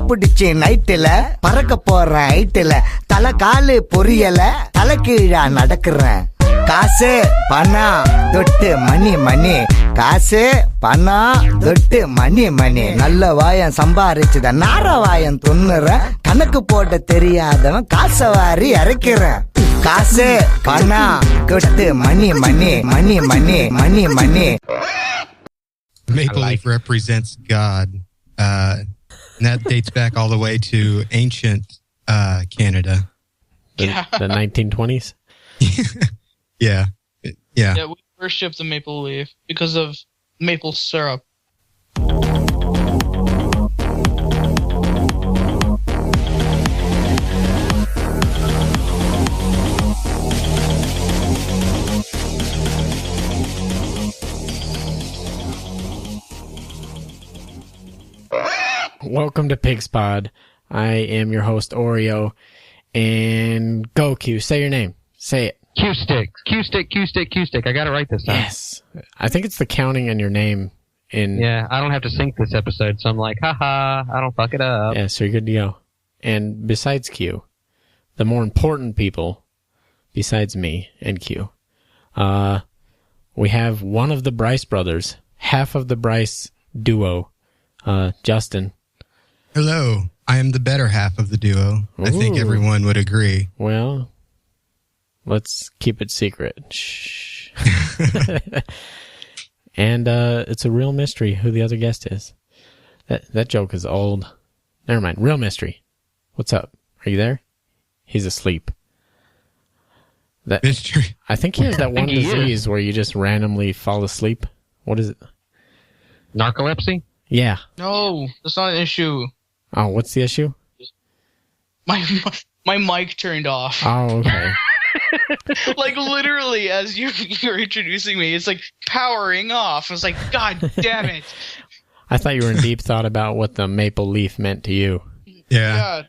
பிடிச்சி நைட்டுல பறக்க போற ஹைட்டுல தலை காலு பொரியல தலை கீழா நடக்கிறேன். காசு பணம் தொட்டு மணி மணி, காசு பணம் தொட்டு மணி மணி. நல்ல வாயம் சம்பாரிச்சுத நார வாயம் துண்ணுறேன். கணக்கு போட தெரியாதவன் காசை வாரி இறக்கிறேன். காசு பணம் தொட்டு மணி மணி மணி மணி மணி மணி. Maple leaf represents God. And that dates back all the way to ancient Canada. The 1920s? Yeah. Yeah, we worship the maple leaf because of maple syrup. Welcome to Pig's Pod. I am your host, Oreo. And go, Q. Say your name. Say it. Q-stick. Q-stick, Q-stick, Q-stick. I got it right this time. Yes. I think it's the counting in your name. Yeah, I don't have to sync this episode, so I'm like, haha, I don't fuck it up. Yeah, so you're good to go. And besides Q, the more important people, besides me and Q, we have one of the Bryce brothers, half of the Bryce duo, Justin. Hello. I am the better half of the duo. Ooh. I think everyone would agree. Well, let's keep it secret. Shh. And it's a real mystery who the other guest is. That joke is old. Never mind. Real mystery. What's up? Are you there? He's asleep. Mystery. I think he has that one disease where you just randomly fall asleep. What is it? Narcolepsy? Yeah. No, that's not an issue. Oh, what's the issue? My mic turned off. Oh, okay. Like literally, as you were introducing me, it's like powering off. I was like, God damn it! I thought you were in deep thought about what the maple leaf meant to you. Yeah,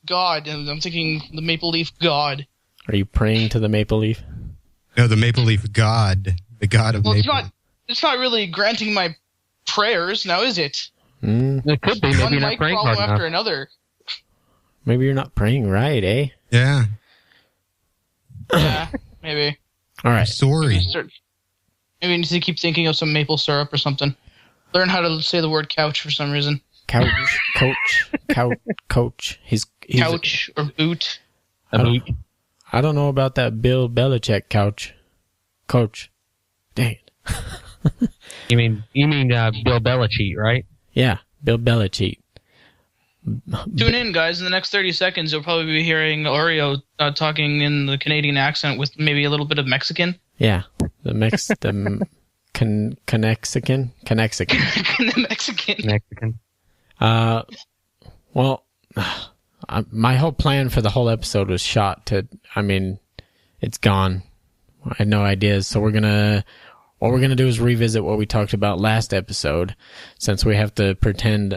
God. I'm thinking the maple leaf God. Are you praying to the maple leaf? No, the maple leaf God, the God of maple. It's not really granting my prayers now, is it? It could be. Maybe you're not praying hard enough. After another. Maybe you're not praying right, eh? Yeah. Yeah, maybe. All right. Sorry. Maybe you need to keep thinking of some maple syrup or something. Learn how to say the word couch for some reason. Couch, coach. He's couch or boot. I don't know about that Bill Belichick couch. Coach. Dang it. You mean Bill Belichick, right? Yeah, Bill Belichick. Tune in, guys. In the next 30 seconds, you'll probably be hearing Oreo talking in the Canadian accent with maybe a little bit of Mexican. Yeah, the Mexican. Well, my whole plan for the whole episode was shot to. I mean, it's gone. I had no ideas, so what we're gonna do is revisit what we talked about last episode, since we have to pretend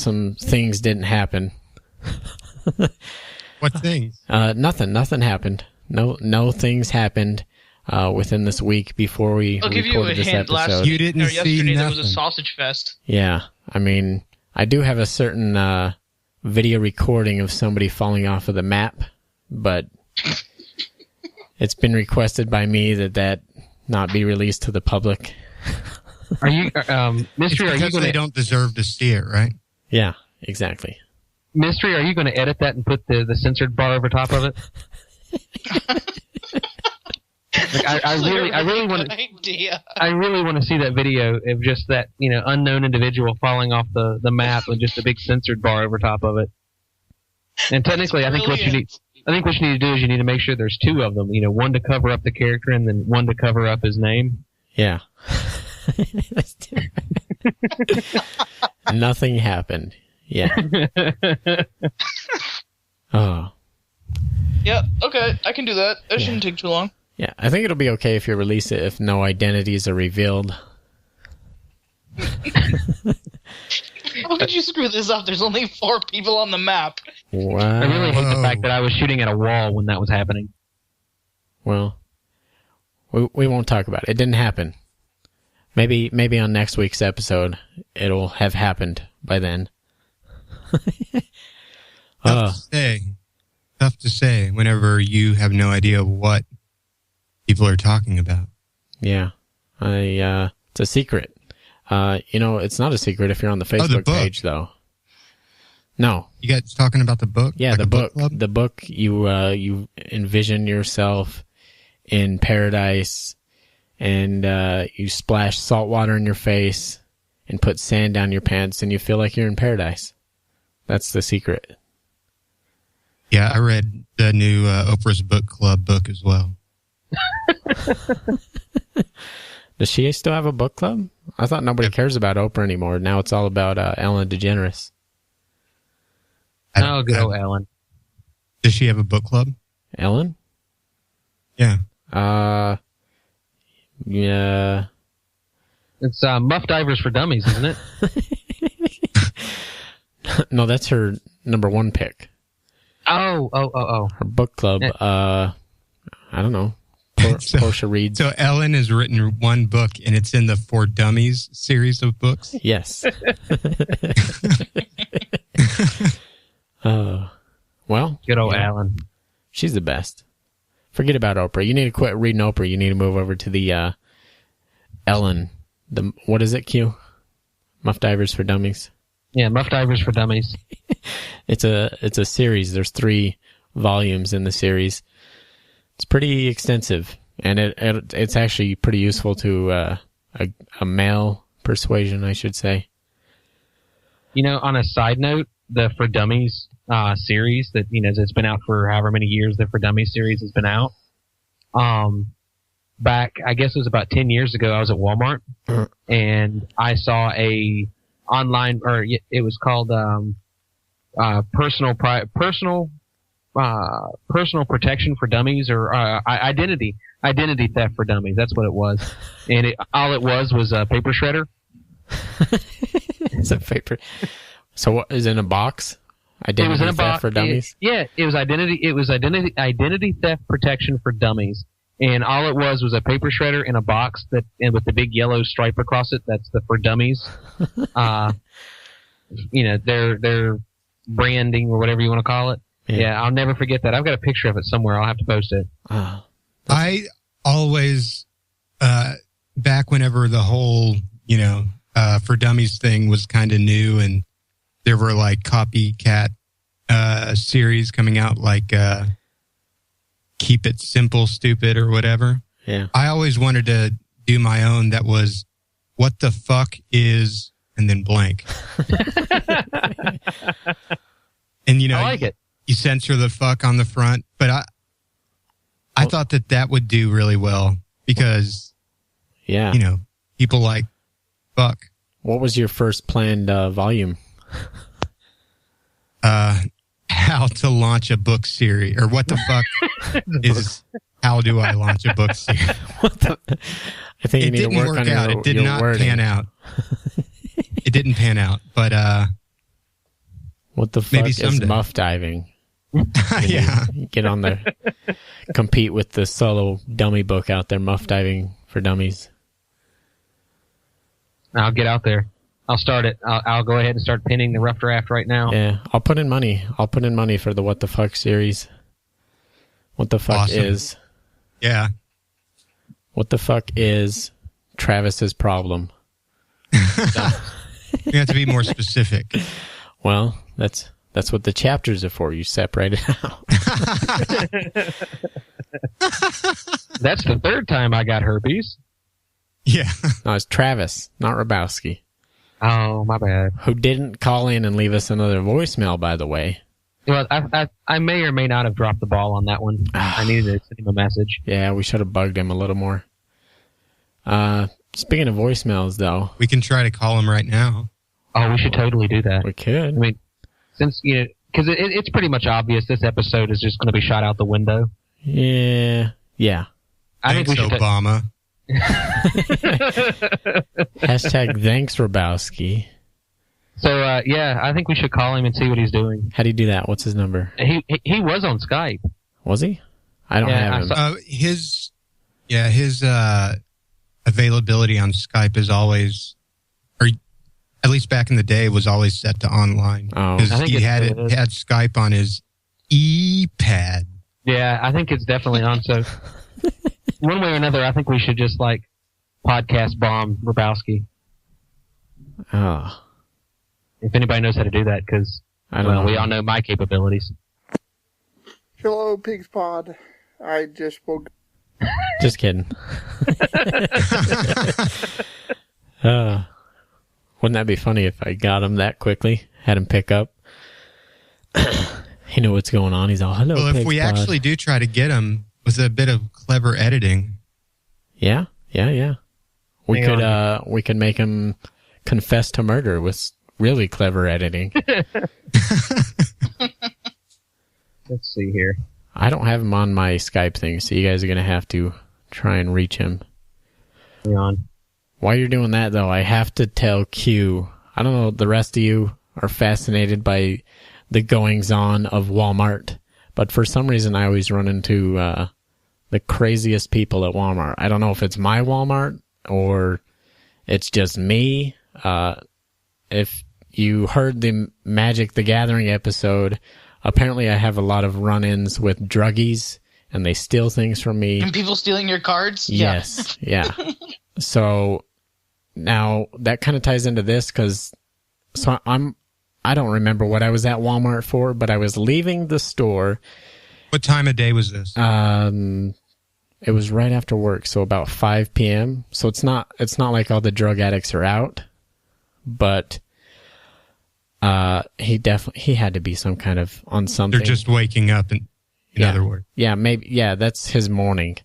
some things didn't happen. What things? Nothing happened. No things happened within this week before we recorded this episode. You didn't see yesterday nothing. There was a sausage fest. Yeah, I mean, I do have a certain video recording of somebody falling off of the map, but it's been requested by me that not be released to the public. Are you, Mystery? Are you going? They don't deserve to see it, right? Yeah, exactly. Mystery, are you going to edit that and put the censored bar over top of it? Like, I really want to see that video of just that unknown individual falling off the map with just a big censored bar over top of it. And technically, I think what you need to do is you need to make sure there's two of them. One to cover up the character and then one to cover up his name. Yeah. Nothing happened. Yeah. Oh. Yeah. Okay, I can do that. That shouldn't take too long. Yeah, I think it'll be okay if you release it if no identities are revealed. How could you screw this up? There's only 4 people on the map. Wow. I really hate the fact that I was shooting at a wall when that was happening. Well, we won't talk about it. It didn't happen. Maybe on next week's episode it'll have happened by then. Tough to say whenever you have no idea what people are talking about. Yeah. It's a secret. It's not a secret if you're on the Facebook page, though. No. You guys talking about the book? Yeah, like the book. Book The book, you envision yourself in paradise, and you splash salt water in your face and put sand down your pants, and you feel like you're in paradise. That's the secret. Yeah, I read the new Oprah's Book Club book as well. Does she still have a book club? I thought nobody cares about Oprah anymore. Now it's all about Ellen DeGeneres. Oh, good old Ellen. Does she have a book club? Ellen? Yeah. Yeah. It's Muff Divers for Dummies, isn't it? No, that's her number one pick. Oh. Her book club, I don't know. Portia reads. So Ellen has written one book, and it's in the For Dummies series of books? Yes. Well. Good old Ellen. She's the best. Forget about Oprah. You need to quit reading Oprah. You need to move over to the Ellen. What is it, Q? Muff Divers for Dummies? Yeah, Muff Divers for Dummies. It's a series. There's 3 volumes in the series. It's pretty extensive, and it's actually pretty useful to a male persuasion, I should say. On a side note, the For Dummies series that that's been out for however many years, the For Dummies series has been out. Back, I guess it was about 10 years ago, I was at Walmart, and I saw a online, or it was called personal protection for dummies, or identity theft for dummies. That's what it was, and all it was a paper shredder. It's a paper. So what is in a box? Identity theft for dummies. It was identity theft protection for dummies, and all it was a paper shredder in a box and with the big yellow stripe across it. That's the For Dummies. Their branding or whatever you want to call it. Yeah, I'll never forget that. I've got a picture of it somewhere. I'll have to post it. I always, back whenever the whole, For Dummies thing was kind of new, and there were like copycat series coming out, like Keep It Simple, Stupid, or whatever. Yeah. I always wanted to do my own that was, what the fuck is, and then blank. And, I like it. You censor the fuck on the front, but I thought that would do really well because, people like fuck. What was your first planned volume? How to launch a book series, or what the fuck is how do I launch a book series? I think you need to work on out. Your, it did your not wording. pan out. It didn't pan out, but what the fuck maybe is someday. muff diving? Yeah. You get on there, compete with the solo dummy book out there, Muff Diving for Dummies. I'll get out there. I'll start it. I'll go ahead and start pinning the rough draft right now. Yeah, I'll put in money. I'll put in money for the What the Fuck series. What the fuck Awesome. is? Yeah. What the fuck is Travis's problem? You have to be more specific. Well, that's what the chapters are for. You separate it out. That's the 3rd time I got herpes. Yeah. No, it's Travis, not Rabowski. Oh, my bad. Who didn't call in and leave us another voicemail, by the way. Well, I may or may not have dropped the ball on that one. I needed to send him a message. Yeah, we should have bugged him a little more. Speaking of voicemails, though. We can try to call him right now. Oh, we should totally do that. We could. I mean, since, because it's pretty much obvious this episode is just going to be shot out the window. Yeah. I think we should Obama. Hashtag thanks, Rabowski. So, I think we should call him and see what he's doing. How do you do that? What's his number? He was on Skype. Was he? I don't have him. His availability on Skype is always, or at least back in the day, was always set to online. Oh. Because I think he it had still is. had Skype on his e-pad. Yeah, I think it's definitely on. So one way or another, I think we should just like podcast bomb Rabowski. Oh, If anybody knows how to do that, because I don't know. we all know my capabilities. Hello, Pigs Pod. I just woke. Just kidding. Wouldn't that be funny if I got him that quickly? Had him pick up. He knew what's going on. He's all, hello, Well, if Pigs we Pod." actually do try to get him with a bit of clever editing, Yeah. We Hang could we could make him confess to murder with really clever editing. Let's see here. I don't have him on my Skype thing, so you guys are gonna have to try and reach him. Hang on. While you're doing that, though, I have to tell Q. I don't know, the rest of you are fascinated by the goings-on of Walmart, but for some reason I always run into the craziest people at Walmart. I don't know if it's my Walmart or it's just me. If you heard the Magic the Gathering episode, apparently I have a lot of run-ins with druggies, and they steal things from me. And people stealing your cards? Yes, yeah. So now that kind of ties into this because I don't remember what I was at Walmart for, but I was leaving the store. what time of day was this? It was right after work, so about 5 p.m. So it's not like all the drug addicts are out, but he had to be some kind of on something. They're just waking up, in other words. Yeah, maybe. Yeah, that's his morning.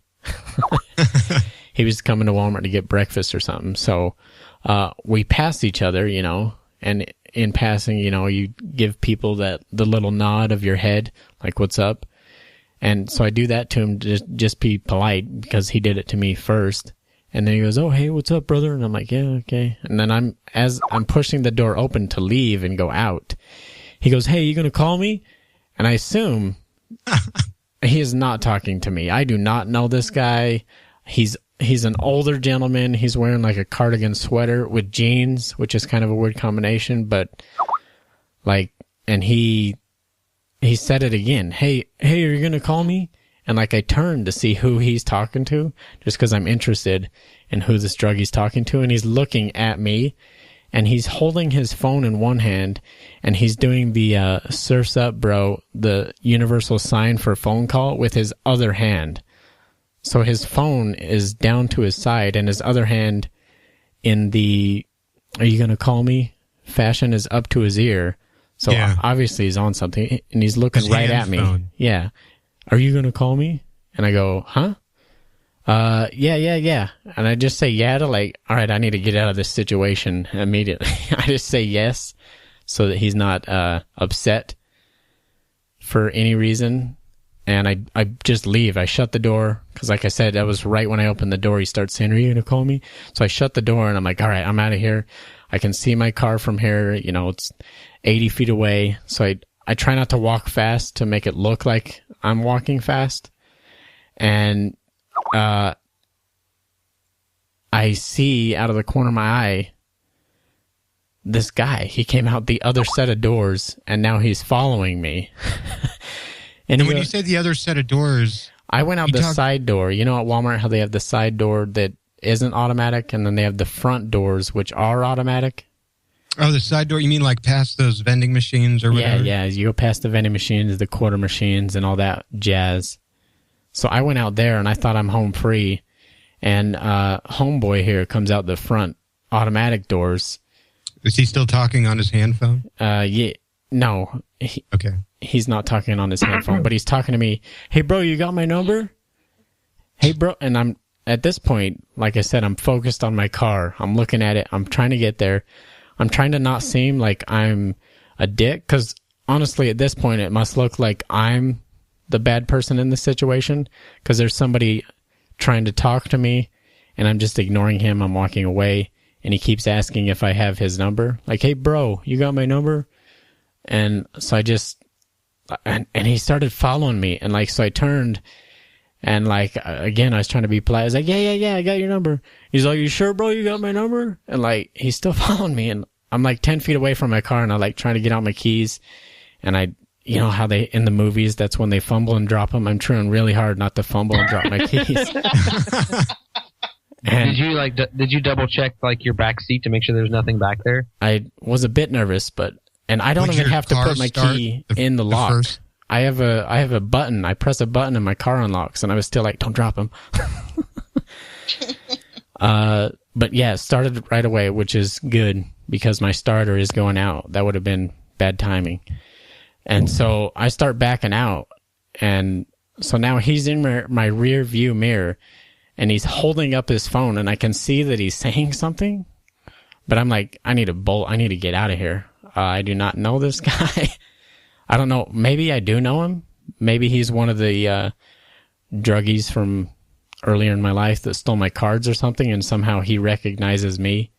He was coming to Walmart to get breakfast or something. So we passed each other, and in passing, you give people the little nod of your head, like, what's up? And so I do that to him to just be polite because he did it to me first. And then he goes, oh, hey, what's up, brother? And I'm like, yeah, okay. And then as I'm pushing the door open to leave and go out, he goes, hey, you going to call me? And I assume he is not talking to me. I do not know this guy. He's an older gentleman. He's wearing like a cardigan sweater with jeans, which is kind of a weird combination, but like, and he said it again. Hey, are you going to call me? And like I turned to see who he's talking to just because I'm interested in who this druggie's talking to. And he's looking at me and he's holding his phone in one hand and he's doing the surf's up, bro, the universal sign for phone call with his other hand. So his phone is down to his side and his other hand in the, are you going to call me? Fashion is up to his ear. So Yeah. obviously he's on something and he's looking His right hand at me. phone. Yeah. Are you going to call me? And I go, huh? Yeah. And I just say yeah to like, all right, I need to get out of this situation immediately. I just say yes so that he's not upset for any reason. And I just leave. I shut the door because, like I said, that was right when I opened the door. He starts saying, are you going to call me? So I shut the door and I'm like, all right, I'm out of here. I can see my car from here. It's 80 feet away. So I try not to walk fast to make it look like I'm walking fast. And I see out of the corner of my eye this guy. He came out the other set of doors, and now he's following me. And when you say the other set of doors, I went out the side door. You know at Walmart how they have the side door that isn't automatic, and then they have the front doors, which are automatic? oh, the side door, you mean like past those vending machines or whatever? Yeah. You go past the vending machines, the quarter machines, and all that jazz. So I went out there, and I thought I'm home free. And homeboy here comes out the front automatic doors. Is he still talking on his hand phone? Yeah, no, Okay. he's not talking on his handphone, but he's talking to me. Hey, bro, you got my number? Hey, bro. And I'm at this point, like I said, I'm focused on my car. I'm looking at it. I'm trying to get there. I'm trying to not seem like I'm a dick because honestly, at this point, it must look like I'm the bad person in this situation because there's somebody trying to talk to me and I'm just ignoring him. I'm walking away and he keeps asking if I have his number. Like, hey, bro, you got my number? And so I just, and he started following me. And like, so I turned and like, again, I was trying to be polite. I was like, yeah, I got your number. He's like, you sure, bro, you got my number? And like, he's still following me. And I'm like 10 feet away from my car, and I like trying to get out my keys, and I, you know how they in the movies, that's when they fumble and drop them. I'm trying really hard not to fumble and drop my keys. And did you double check like your back seat to make sure there's nothing back there? I was a bit nervous, and I don't even have to put my key in the lock. I have a button. I press a button and my car unlocks, and I was still like, don't drop them. But yeah, it started right away, which is good because my starter is going out. That would have been bad timing. And so I start backing out, and so now he's in my rear view mirror, and he's holding up his phone, and I can see that he's saying something, but I'm like, I need to get out of here. I do not know this guy. I don't know. Maybe I do know him. Maybe he's one of the druggies from earlier in my life that stole my cards or something, and somehow he recognizes me.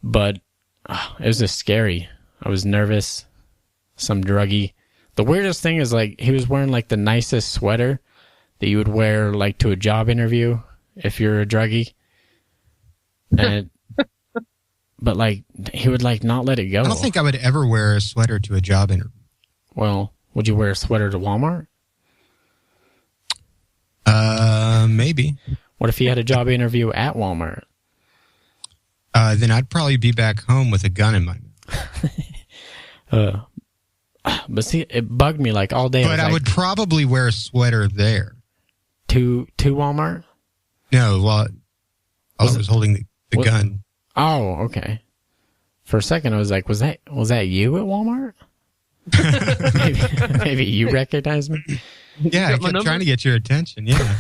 But it was just scary. I was nervous. Some druggie. The weirdest thing is, like, he was wearing like the nicest sweater that you would wear like to a job interview if you're a druggie. And but like he would like not let it go. I don't think I would ever wear a sweater to a job interview. Well, would you wear a sweater to Walmart? Maybe. What if you had a job interview at Walmart? Then I'd probably be back home with a gun in my mouth. But see, it bugged me like all day. But I would probably wear a sweater there. To Walmart? No, well, I was holding the gun. Oh, okay. For a second, I was like, was that you at Walmart? maybe you recognized me. Yeah, I kept trying to get your attention. Yeah,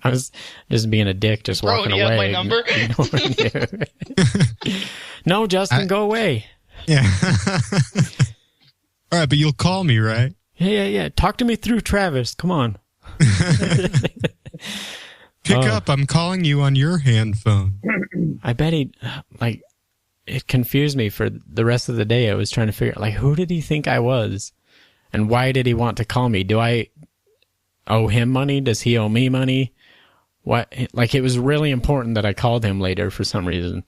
I was just being a dick, just walking away. Bro, you have my number? No, Justin, go away. Yeah. All right, but you'll call me, right? Yeah. Talk to me through Travis. Come on. Pick up. I'm calling you on your hand phone. I bet it confused me for the rest of the day. I was trying to figure out, like, who did he think I was? And why did he want to call me? Do I owe him money? Does he owe me money? What? Like, it was really important that I called him later for some reason.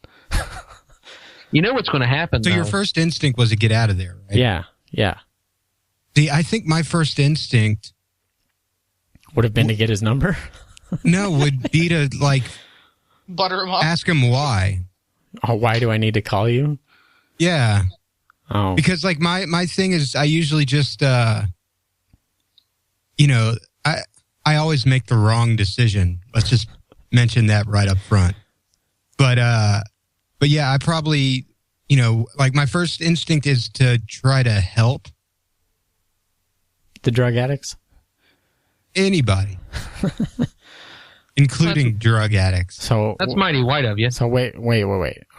You know what's going to happen, So though? your first instinct was to get out of there, right? Yeah. See, I think my first instinct would have been to get his number. would be to, like, Butter him up. ask him why. Oh, why do I need to call you? Yeah. Oh. Because, like, my thing is I usually just, I always make the wrong decision. Let's just mention that right up front. But yeah, I probably, like, my first instinct is to try to help. The drug addicts? Anybody. Including drug addicts. So That's mighty white of you. So wait.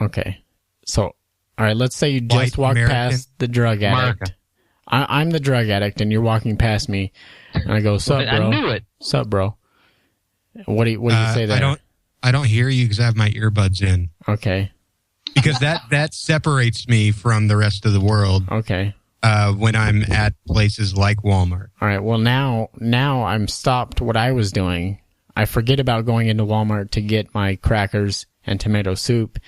Okay. So, all right, let's say you just White walked American. past the drug addict. America. I'm the drug addict, and you're walking past me, and I go, "Sup, bro? I knew it. Sup, bro?" What do you say there? I don't hear you because I have my earbuds in. Okay. Because that separates me from the rest of the world. Okay. When I'm at places like Walmart. All right. Well, now I'm stopped what I was doing. I forget about going into Walmart to get my crackers and tomato soup,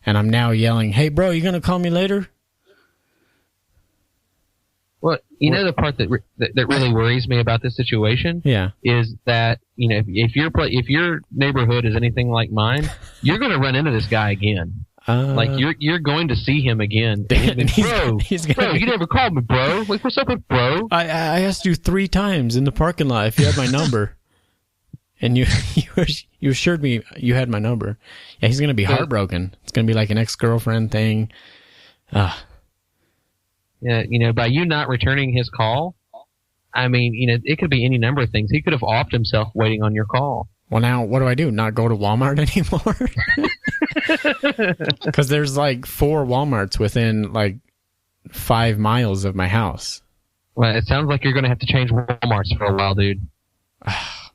and I'm now yelling, "Hey, bro, you gonna call me later?" Well, the part that really worries me about this situation, Yeah. is that if your neighborhood is anything like mine, you're going to run into this guy again. Like you're going to see him again. Bro, you never called me, bro. Like, what's up with bro? I asked you 3 times in the parking lot if you had my number, and you assured me you had my number. Yeah, he's gonna be heartbroken. It's gonna be like an ex-girlfriend thing. Yeah, by you not returning his call, I mean, it could be any number of things. He could have offed himself waiting on your call. Well, now what do I do? Not go to Walmart anymore? Because there's like 4 Walmarts within like 5 miles of my house. Well, it sounds like you're going to have to change Walmarts for a while, dude.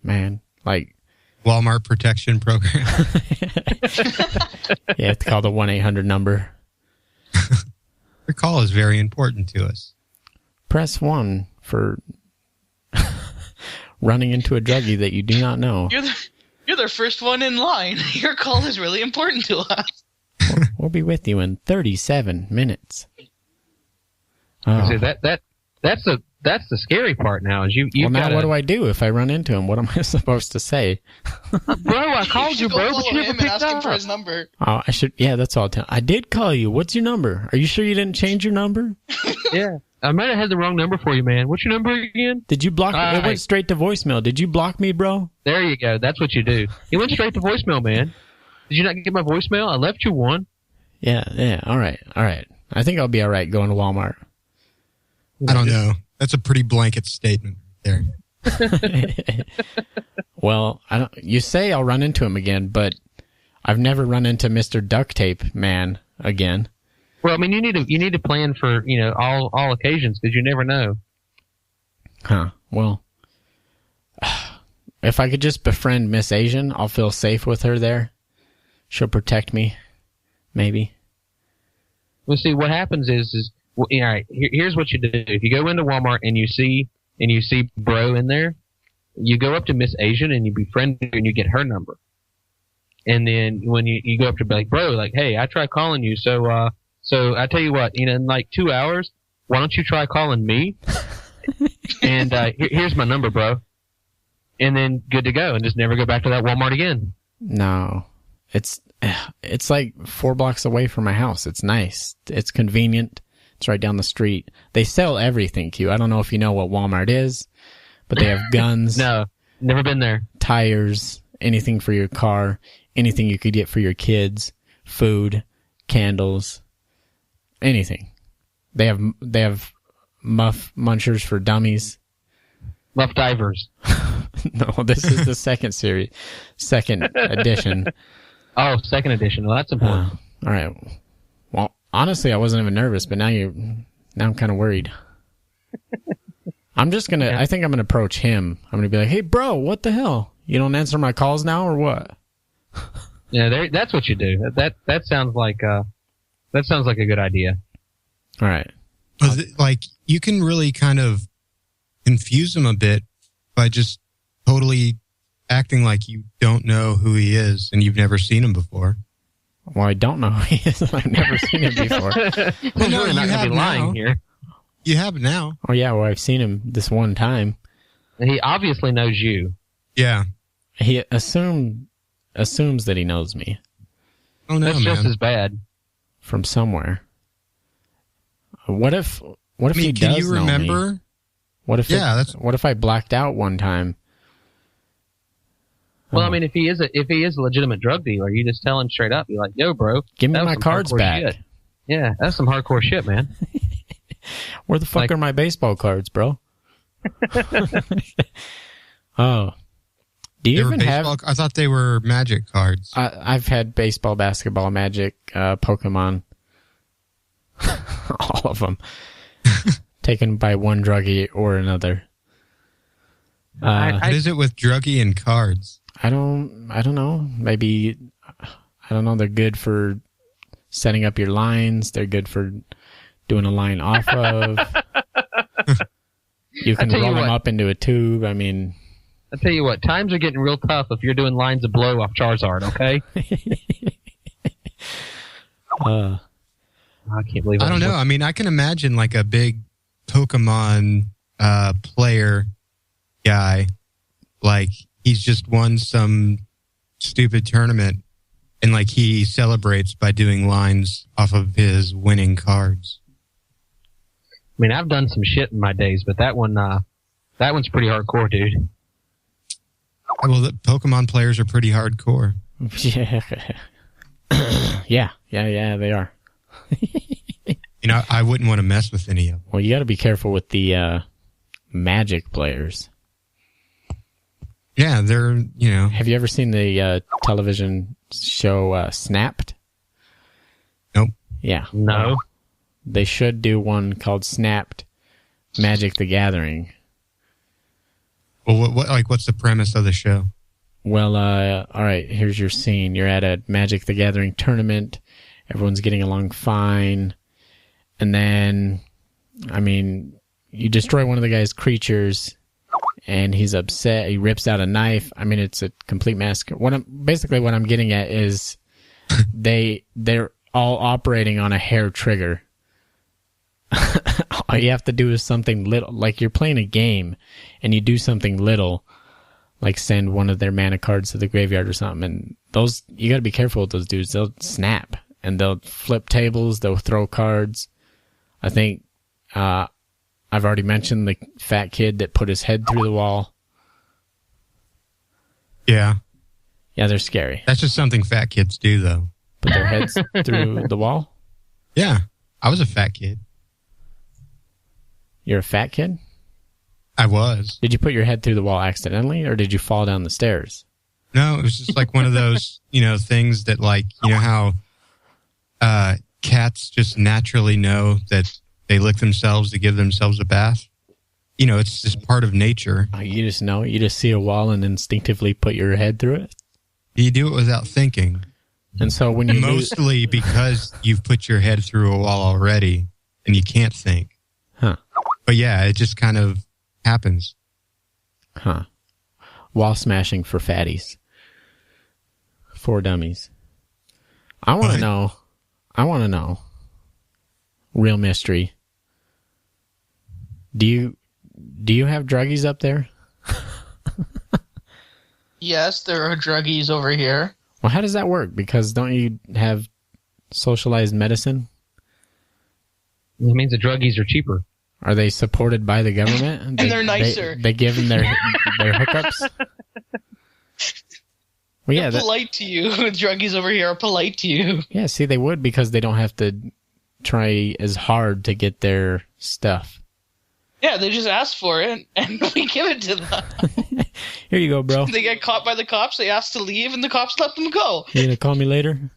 Man, like Walmart protection program. you have to call the 1-800 number. Your call is very important to us. Press 1 for running into a druggie that you do not know. You're the first one in line. Your call is really important to us. We'll be with you in 37 minutes. Oh. See, that's the scary part now. Is you? Well, now what do I do if I run into him? What am I supposed to say? Bro, I called you, bro. But you never picked up. For his number. Oh, I should. Yeah, that's all I'll tell. I did call you. What's your number? Are you sure you didn't change your number? Yeah, I might have had the wrong number for you, man. What's your number again? Did you block me? It went straight to voicemail. Did you block me, bro? There you go. That's what you do. It went straight to voicemail, man. Did you not get my voicemail? I left you one. Yeah. All right. I think I'll be all right going to Walmart. I don't know. That's a pretty blanket statement there. Well, you say I'll run into him again, but I've never run into Mr. Duct Tape Man again. Well, I mean, you need to plan for all occasions because you never know. Huh. Well, if I could just befriend Miss Asian, I'll feel safe with her there. She'll protect me, maybe. Well, see, what happens is all right. Here's what you do: if you go into Walmart and you see bro in there, you go up to Miss Asian and you befriend her and you get her number. And then when you go up to be like, bro, like, hey, I tried calling you, so I tell you what, in like 2 hours, why don't you try calling me? And here's my number, bro. And then good to go, and just never go back to that Walmart again. No, it's like 4 blocks away from my house. It's nice. It's convenient. It's right down the street. They sell everything, Q. I don't know if you know what Walmart is, but they have guns. No, never been there. Tires, anything for your car, anything you could get for your kids, food, candles, anything. They have muff munchers for dummies. Muff divers. No, this is the second edition. Oh, second edition. Well, that's important. All right. Well, honestly, I wasn't even nervous, but now I'm kind of worried. I think I'm gonna approach him. I'm gonna be like, "Hey, bro, what the hell? You don't answer my calls now, or what?" Yeah, that's what you do. That sounds like a good idea. All right. Like, you can really kind of confuse him a bit by just totally acting like you don't know who he is and you've never seen him before. Well, I don't know who he is. I've never seen him before. Well, no, you're not going to be lying here. You have now. Oh, yeah. Well, I've seen him this one time. He obviously knows you. Yeah. He assumes that he knows me. Oh, no, That's just as bad. From somewhere. What if he does know me? Can you remember? What if I blacked out one time? Well, I mean, if he is a legitimate drug dealer, you just tell him straight up. You're like, "Yo, bro, give me my cards back." Shit. Yeah, that's some hardcore shit, man. Where the fuck are my baseball cards, bro? Oh, do you even have? I thought they were Magic cards. I've had baseball, basketball, Magic, Pokemon, all of them, taken by one druggie or another. What is it with druggie and cards? I don't know. Maybe, I don't know. They're good for setting up your lines. They're good for doing a line off of. You can roll them up into a tube. I mean, I'll tell you what, times are getting real tough if you're doing lines of blow off Charizard, okay? I can't believe I don't know. I mean, I can imagine like a big Pokemon player guy, like he's just won some stupid tournament and like he celebrates by doing lines off of his winning cards. I mean, I've done some shit in my days, but that one's pretty hardcore, dude. Well, the Pokemon players are pretty hardcore. Yeah, they are. I wouldn't want to mess with any of them. Well, you got to be careful with the Magic players. Yeah, they're, Have you ever seen the television show Snapped? Nope. Yeah. No. They should do one called Snapped Magic the Gathering. Well, what's the premise of the show? Well, all right, here's your scene. You're at a Magic the Gathering tournament. Everyone's getting along fine. And then, I mean, you destroy one of the guy's creatures, and he's upset. He rips out a knife. I mean, it's a complete massacre. What I'm getting at is they're all operating on a hair trigger. All you have to do is something little, like you're playing a game and you do something little, like send one of their mana cards to the graveyard or something. And those, you got to be careful with those dudes. They'll snap and they'll flip tables. They'll throw cards. I think, I've already mentioned the fat kid that put his head through the wall. Yeah. Yeah, they're scary. That's just something fat kids do, though. Put their heads through the wall? Yeah. I was a fat kid. You're a fat kid? I was. Did you put your head through the wall accidentally, or did you fall down the stairs? No, it was just like one of those, things that, like, how cats just naturally know that they lick themselves to give themselves a bath. It's just part of nature. Oh, you just know? You just see a wall and instinctively put your head through it? You do it without thinking. And so when you Mostly because you've put your head through a wall already and you can't think. Huh. But yeah, it just kind of happens. Huh. Wall smashing for fatties. For dummies. I want to know. Real mystery. Do you have druggies up there? Yes, there are druggies over here. Well, how does that work? Because don't you have socialized medicine? It means the druggies are cheaper. Are they supported by the government? And they're nicer. They give them their hookups? Well, yeah, they're polite to you. Druggies over here are polite to you. Yeah, see, they would because they don't have to try as hard to get their stuff. Yeah, they just ask for it, and we give it to them. Here you go, bro. They get caught by the cops, they ask to leave, and the cops let them go. You gonna call me later?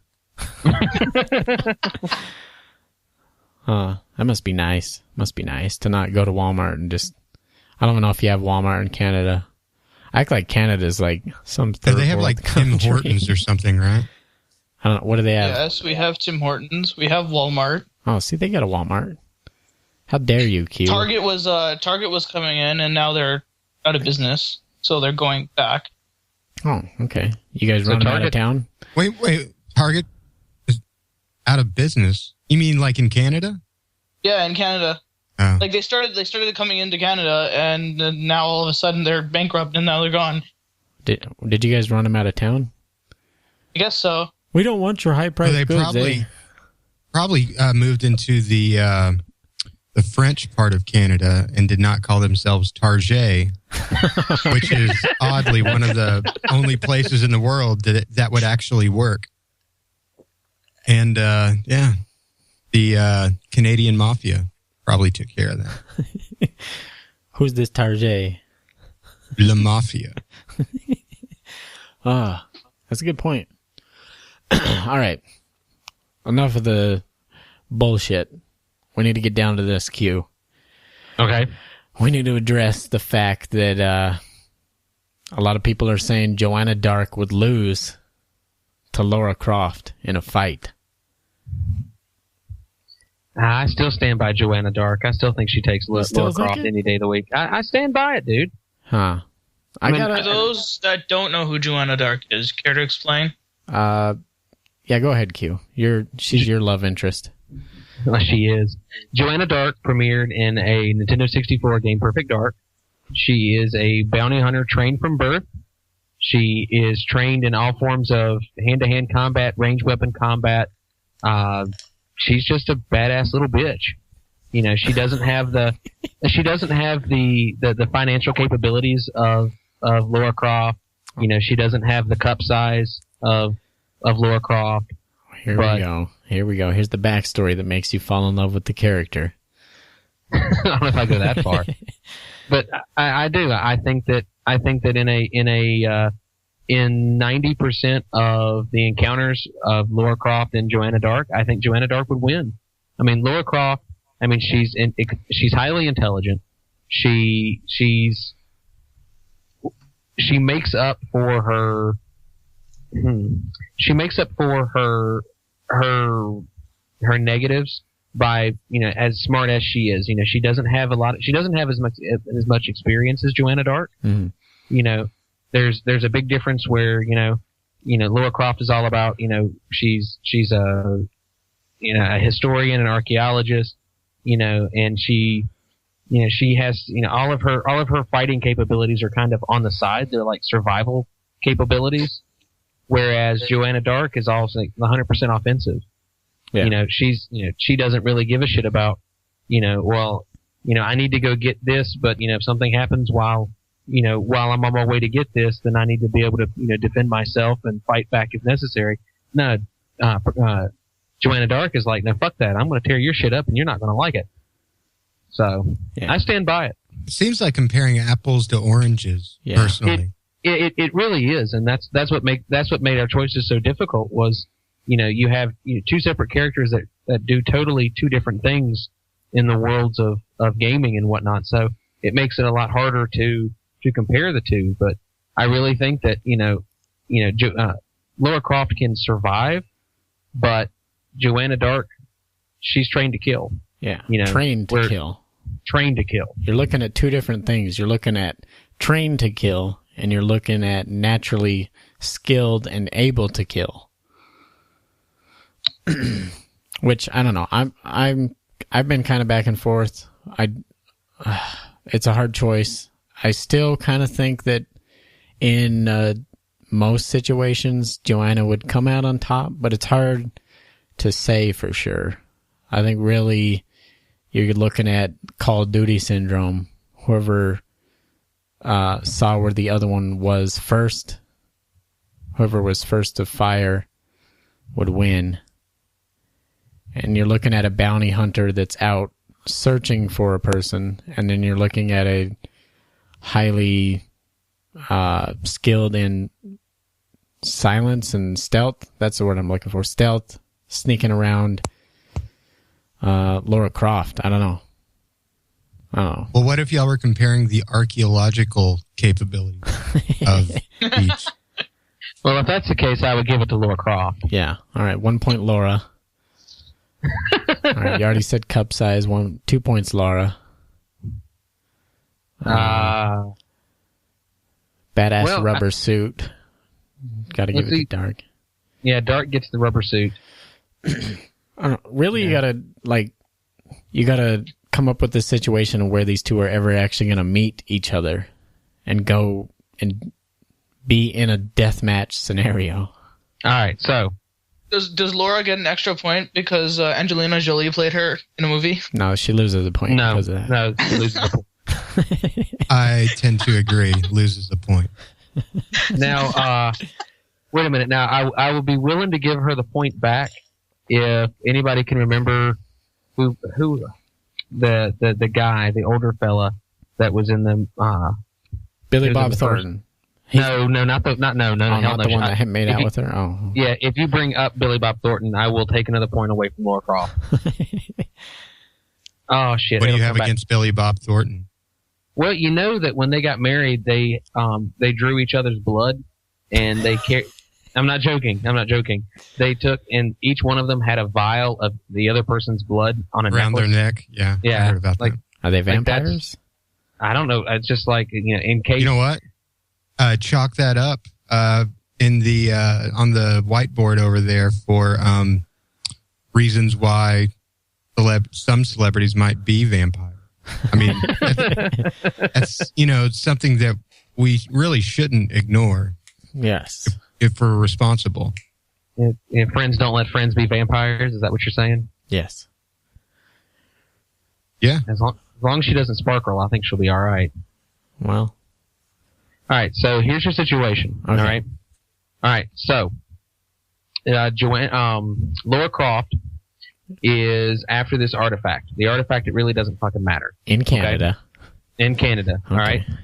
That must be nice. Must be nice to not go to Walmart and just... I don't know if you have Walmart in Canada. I act like Canada's like some third They have world like Tim country. Hortons or something, right? I don't know. What do they have? Yes, we have Tim Hortons. We have Walmart. Oh, see, they got a Walmart. How dare you, Q? Target was coming in, and now they're out of business, so they're going back. Oh, okay. You guys run out of town? Wait. Target is out of business. You mean like in Canada? Yeah, in Canada. Oh. Like they started coming into Canada, and now all of a sudden they're bankrupt, and now they're gone. Did you guys run them out of town? I guess so. We don't want your high price goods. They probably moved into the French part of Canada and did not call themselves Target, which is oddly one of the only places in the world that would actually work. And the Canadian mafia probably took care of that. Who's this Target? La Mafia. That's a good point. All right. Enough of the bullshit. We need to get down to this, Q. Okay. We need to address the fact that a lot of people are saying Joanna Dark would lose to Laura Croft in a fight. I still stand by Joanna Dark. I still think she takes Laura Croft any day of the week. I stand by it, dude. Huh. For those that don't know who Joanna Dark is, care to explain? Yeah, go ahead, Q. She's your love interest. She is. Joanna Dark premiered in a Nintendo 64 game, Perfect Dark. She is a bounty hunter trained from birth. She is trained in all forms of hand-to-hand combat, ranged weapon combat. She's just a badass little bitch. She doesn't have the financial capabilities of Laura Croft. She doesn't have the cup size of Laura Croft. Here we go. Here's the backstory that makes you fall in love with the character. I don't know if I go that far, but I do. I think that in 90% of the encounters of Laura Croft and Joanna Dark, I think Joanna Dark would win. I mean, Laura Croft. I mean, she's highly intelligent. She makes up for her. She makes up for her negatives by as smart as she is. She doesn't have as much experience as Joanna Dark. Mm-hmm. There's a big difference where Laura Croft is all about she's a historian, an archaeologist, and she has, all of her fighting capabilities are kind of on the side. They're like survival capabilities, whereas Joanna Dark is also 100% offensive. Yeah. She doesn't really give a shit about, I need to go get this, but if something happens while I'm on my way to get this, then I need to be able to, defend myself and fight back if necessary. No, Joanna Dark is like, no, fuck that. I'm going to tear your shit up and you're not going to like it. So I stand by it. It seems like comparing apples to oranges, personally. It really is. And that's what made our choices so difficult was, you have two separate characters that do totally two different things in the worlds of gaming and whatnot. So it makes it a lot harder to compare the two. But I really think that, Lara Croft can survive, but Joanna Dark, she's trained to kill. Yeah. Trained to kill. Trained to kill. You're looking at two different things. You're looking at trained to kill, and you're looking at naturally skilled and able to kill. Which I don't know. I've been kind of back and forth. It's a hard choice. I still kind of think that in most situations, Joanna would come out on top, but it's hard to say for sure. I think really you're looking at Call of Duty syndrome. Whoever saw where the other one was first, whoever was first to fire would win. And you're looking at a bounty hunter that's out searching for a person, and then you're looking at a highly skilled in silence and stealth. That's the word I'm looking for. Stealth, sneaking around. Lara Croft. I don't know. Well, what if y'all were comparing the archaeological capabilities of each? Well, if that's the case, I would give it to Lara Croft. Yeah. All right. 1 point, Laura. All right. You already said cup size. 2 points, Laura. Badass rubber suit. Got to give it to Dark. Yeah, Dark gets the rubber suit. I don't know. Really, you gotta come up with this situation where these two are ever actually gonna meet each other and go and be in a deathmatch scenario. All right, so does Laura get an extra point because Angelina Jolie played her in a movie? No, she loses a point because of that. No, she loses a point. I tend to agree. Loses the point. Now, wait a minute. Now, I will be willing to give her the point back if anybody can remember who the guy, the older fella that was in the Billy Bob Thornton. No, not the one that had made out with her. Oh, yeah. If you bring up Billy Bob Thornton, I will take another point away from Lara Croft. Oh shit! What do you have against Billy Bob Thornton? Well, you know that when they got married, they drew each other's blood, and they carried. I'm not joking. They took, and each one of them had a vial of the other person's blood on a around necklace. their neck. Yeah, I heard about that. Are they vampires? I don't know. It's just like, in case. You know what? Chalk that up in the on the whiteboard over there for reasons why some celebrities might be vampires. I mean, that's something that we really shouldn't ignore. Yes. If we're responsible. If friends don't let friends be vampires, is that what you're saying? Yes. Yeah. As long as she doesn't sparkle, I think she'll be all right. Well. All right, so here's your situation. Okay. All right. So, Lara Croft is after this artifact. The artifact, it really doesn't fucking matter. In Canada. Okay? In Canada. Okay. All right. All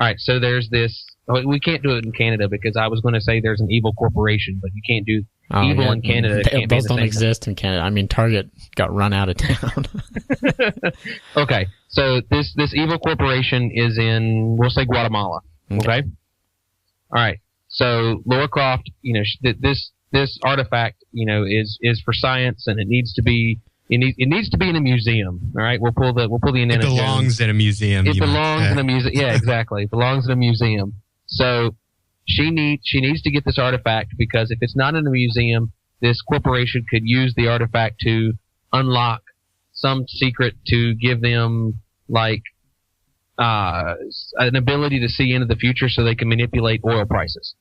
right. So there's this. We can't do it in Canada because I was going to say there's an evil corporation, but you can't do evil in Canada. They both don't exist in Canada. I mean, Target got run out of town. Okay. So this evil corporation is in, we'll say, Guatemala. Okay. All right. So Lara Croft, this artifact, is for science, and it needs to be in a museum. All right. We'll pull the Indiana Jones. It belongs in a museum. It belongs in a museum. Yeah, exactly. It belongs in a museum. So she needs to get this artifact because if it's not in a museum, this corporation could use the artifact to unlock some secret to give them like an ability to see into the future so they can manipulate oil prices.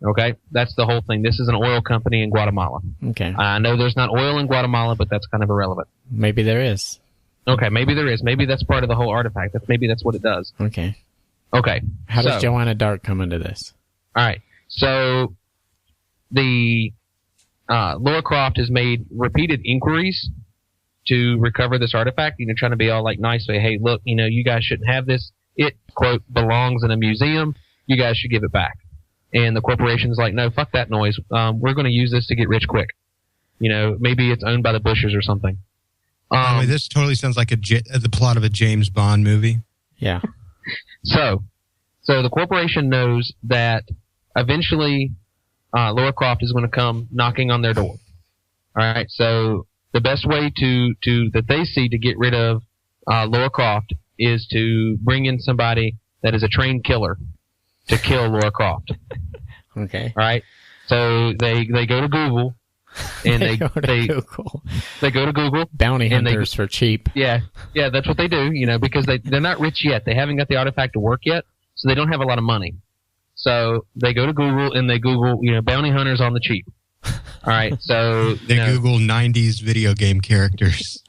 Okay, that's the whole thing. This is an oil company in Guatemala. Okay. I know there's not oil in Guatemala, but that's kind of irrelevant. Maybe there is. Okay, maybe there is. Maybe that's part of the whole artifact. Maybe that's what it does. Okay. Okay. How does Joanna Dark come into this? All right. So the Lara Croft has made repeated inquiries to recover this artifact, trying to be all like nice, say, hey, look, you guys shouldn't have this. It, quote, belongs in a museum. You guys should give it back. And the corporation's like, no, fuck that noise. We're going to use this to get rich quick. Maybe it's owned by the Bushes or something. This totally sounds like the plot of a James Bond movie. Yeah. So the corporation knows that eventually Lara Croft is going to come knocking on their door. All right. So the best way that they see to get rid of Lara Croft is to bring in somebody that is a trained killer to kill Lara Croft. Okay. All right. So they go to Google and they go to Google. Bounty hunters for cheap. Yeah, that's what they do. Because they're not rich yet. They haven't got the artifact to work yet, so they don't have a lot of money. So they go to Google and they Google, bounty hunters on the cheap. All right, so they Google 90s video game characters.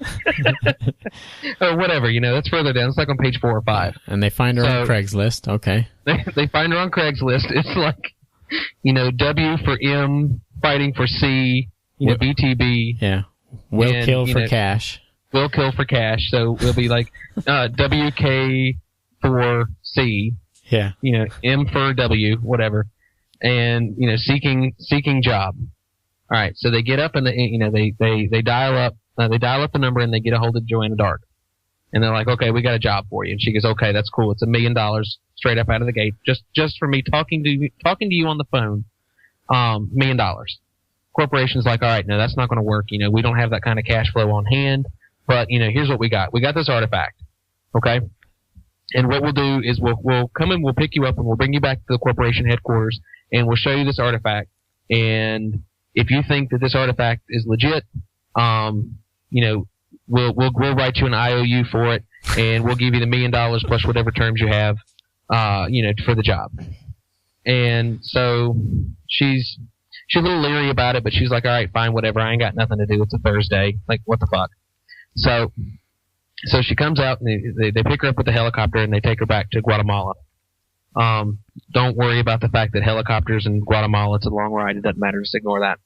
Or whatever, that's further down. It's like on page 4 or 5. And they find her on Craigslist. Okay. They find her on Craigslist. It's like, W for M, fighting for C, BTB. Yeah. Will kill for cash. Will kill for cash. So we'll be like WK for C. Yeah. M for W, whatever. And, seeking job. All right. So they get up and they dial up the number and they get a hold of Joanna Dark. And they're like, okay, we got a job for you. And she goes, okay, that's cool. It's $1 million straight up out of the gate. Just for me talking to you on the phone. $1 million. Corporation's like, all right, no, that's not going to work. We don't have that kind of cash flow on hand. But, here's what we got. We got this artifact. Okay. And what we'll do is we'll come and we'll pick you up and we'll bring you back to the corporation headquarters and we'll show you this artifact. And if you think that this artifact is legit, we'll write you an IOU for it and we'll give you the $1 million plus whatever terms you have, for the job. And so she's a little leery about it, but she's like, all right, fine, whatever. I ain't got nothing to do. It's a Thursday. Like, what the fuck? So she comes out and they pick her up with the helicopter and they take her back to Guatemala. Don't worry about the fact that helicopters in Guatemala, it's a long ride. It doesn't matter. Just ignore that.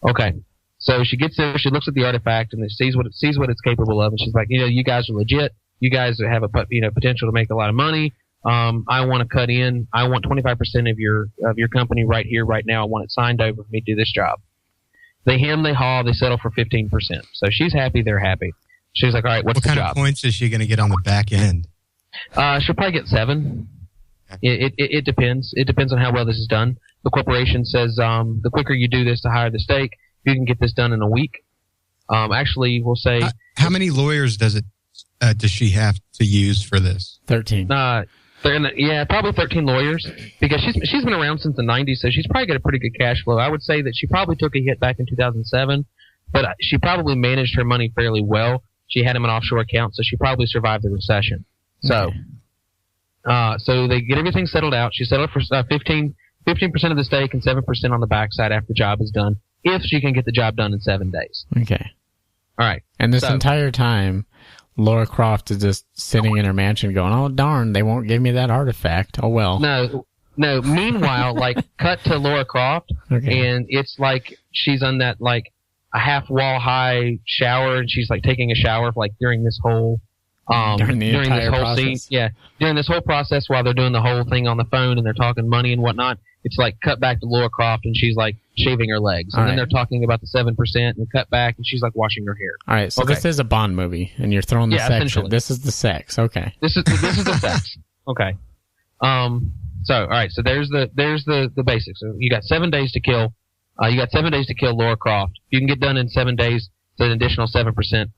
Okay. So she gets there. She looks at the artifact and sees what it's capable of. And she's like, you guys are legit. You guys have a potential to make a lot of money. I want to cut in. I want 25% of your company right here, right now. I want it signed over for me to do this job. They hem, they haw, they settle for 15%. So she's happy. They're happy. She's like, all right, what's the job? What kind of points is she going to get on the back end? She'll probably get 7. It depends. It depends on how well this is done. The corporation says the quicker you do this, the higher the stake. If you can get this done in a week, actually, we'll say. How many lawyers does she have to use for this? 13. Probably 13 lawyers because she's been around since the 90s, so she's probably got a pretty good cash flow. I would say that she probably took a hit back in 2007, but she probably managed her money fairly well. She had him an offshore account, so she probably survived the recession. So, so they get everything settled out. She settled for 15% of the stake and 7% on the backside after the job is done, if she can get the job done in 7 days. Okay. All right. And this entire time, Lara Croft is just sitting in her mansion going, oh, darn, they won't give me that artifact. Oh, well. No. Meanwhile, cut to Lara Croft, and it's like she's on that, a half wall high shower, and she's, taking a shower, during this whole during this whole process. Scene. Yeah. During this whole process while they're doing the whole thing on the phone and they're talking money and whatnot, it's cut back to Lara Croft and she's shaving her legs. And then they're talking about the 7% and cut back and she's washing her hair. All right. So this is a Bond movie and you're throwing the sex. This is the sex. Okay. This is the sex. Okay. So, all right. So there's the basics. So you got 7 days to kill. You got 7 days to kill Lara Croft. You can get done in 7 days. It's an additional 7%.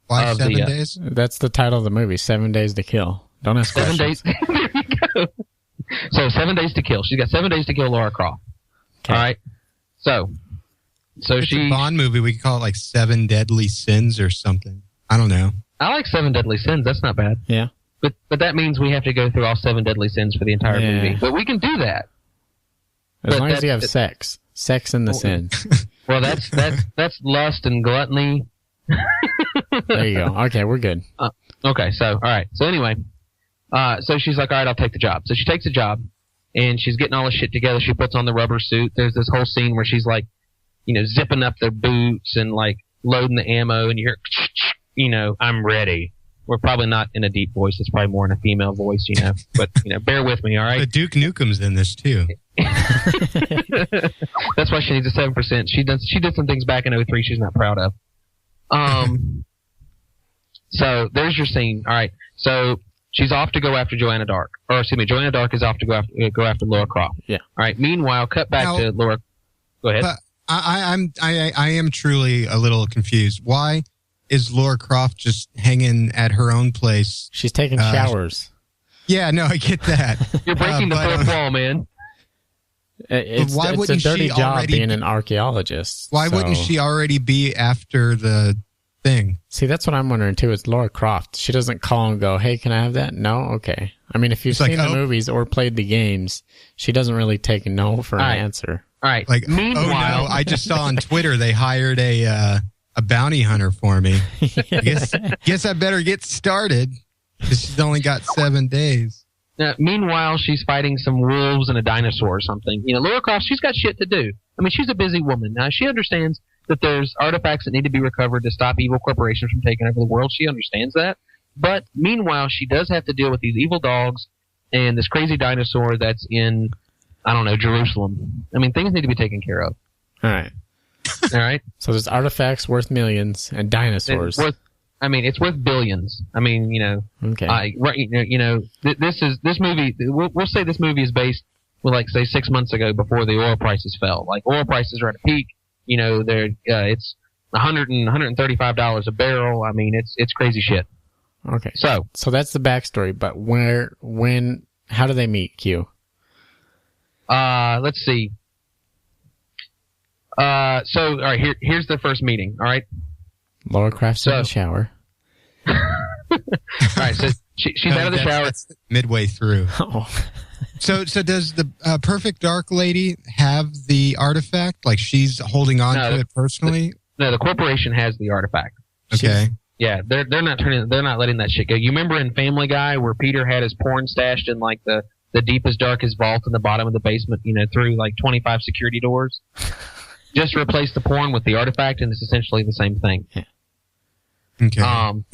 Why 7 days? That's the title of the movie, 7 Days to Kill. Don't ask 7 questions. days. There you go. So 7 days to kill. She's got 7 days to kill Lara Croft. Okay. All right. So So it's a Bond movie. We could call it like 7 Deadly Sins or something. I don't know. I like 7 Deadly Sins. That's not bad. Yeah. But that means we have to go through all 7 Deadly Sins for the entire movie. But we can do that. As long as you have sex. Sex in the sins. Well, that's lust and gluttony. There you go. Okay, we're good. Okay, so, all right. So anyway, so she's like, all right, I'll take the job. So she takes the job, and she's getting all this shit together. She puts on the rubber suit. There's this whole scene where she's like, zipping up their boots and like loading the ammo, and you hear, I'm ready. We're probably not in a deep voice. It's probably more in a female voice, But, bear with me, all right? But Duke Nukem's in this, too. That's why she needs a 7%. She did some things back in 2003 she's not proud of. So there's your scene. All right. So she's off to go after Joanna Dark. Or, excuse me, Joanna Dark is off to go after Laura Croft. Yeah. All right. Meanwhile, cut back to Laura. Go ahead. I am truly a little confused. Why is Laura Croft just hanging at her own place? She's taking showers. Yeah, no, I get that. You're breaking the fourth wall, man. It's a dirty job being an archaeologist. Why wouldn't she already be after the thing? See, that's what I'm wondering, too. It's Laura Croft. She doesn't call and go, hey, can I have that? No? Okay. I mean, if you've seen the movies or played the games, she doesn't really take no for an answer. All right. Like, meanwhile, I just saw on Twitter they hired a bounty hunter for me. Guess I better get started. She's only got 7 days. Meanwhile, she's fighting some wolves and a dinosaur or something. Laura Croft, she's got shit to do. I mean, she's a busy woman. Now, she understands that there's artifacts that need to be recovered to stop evil corporations from taking over the world. She understands that. But meanwhile, she does have to deal with these evil dogs and this crazy dinosaur that's in, I don't know, Jerusalem. I mean, things need to be taken care of. All right. All right. So there's artifacts worth millions and dinosaurs. It's worth billions. I mean, Okay. This movie. We'll say this movie is based, like say 6 months ago before the oil prices fell. Like oil prices are at a peak. It's $135 a barrel. I mean, it's crazy shit. Okay. So that's the backstory. But how do they meet? Q. Let's see. So all right, here's the first meeting. All right. Laura Croft's in the shower. All right, so she's out of the shower. That's midway through. Oh. So does the Perfect Dark lady have the artifact? Like she's holding on to it personally? No, the corporation has the artifact. Okay. Yeah, they're not letting that shit go. You remember in Family Guy where Peter had his porn stashed in like the deepest, darkest vault in the bottom of the basement, through like 25 security doors? Just replace the porn with the artifact, and it's essentially the same thing. Yeah. Okay. I'm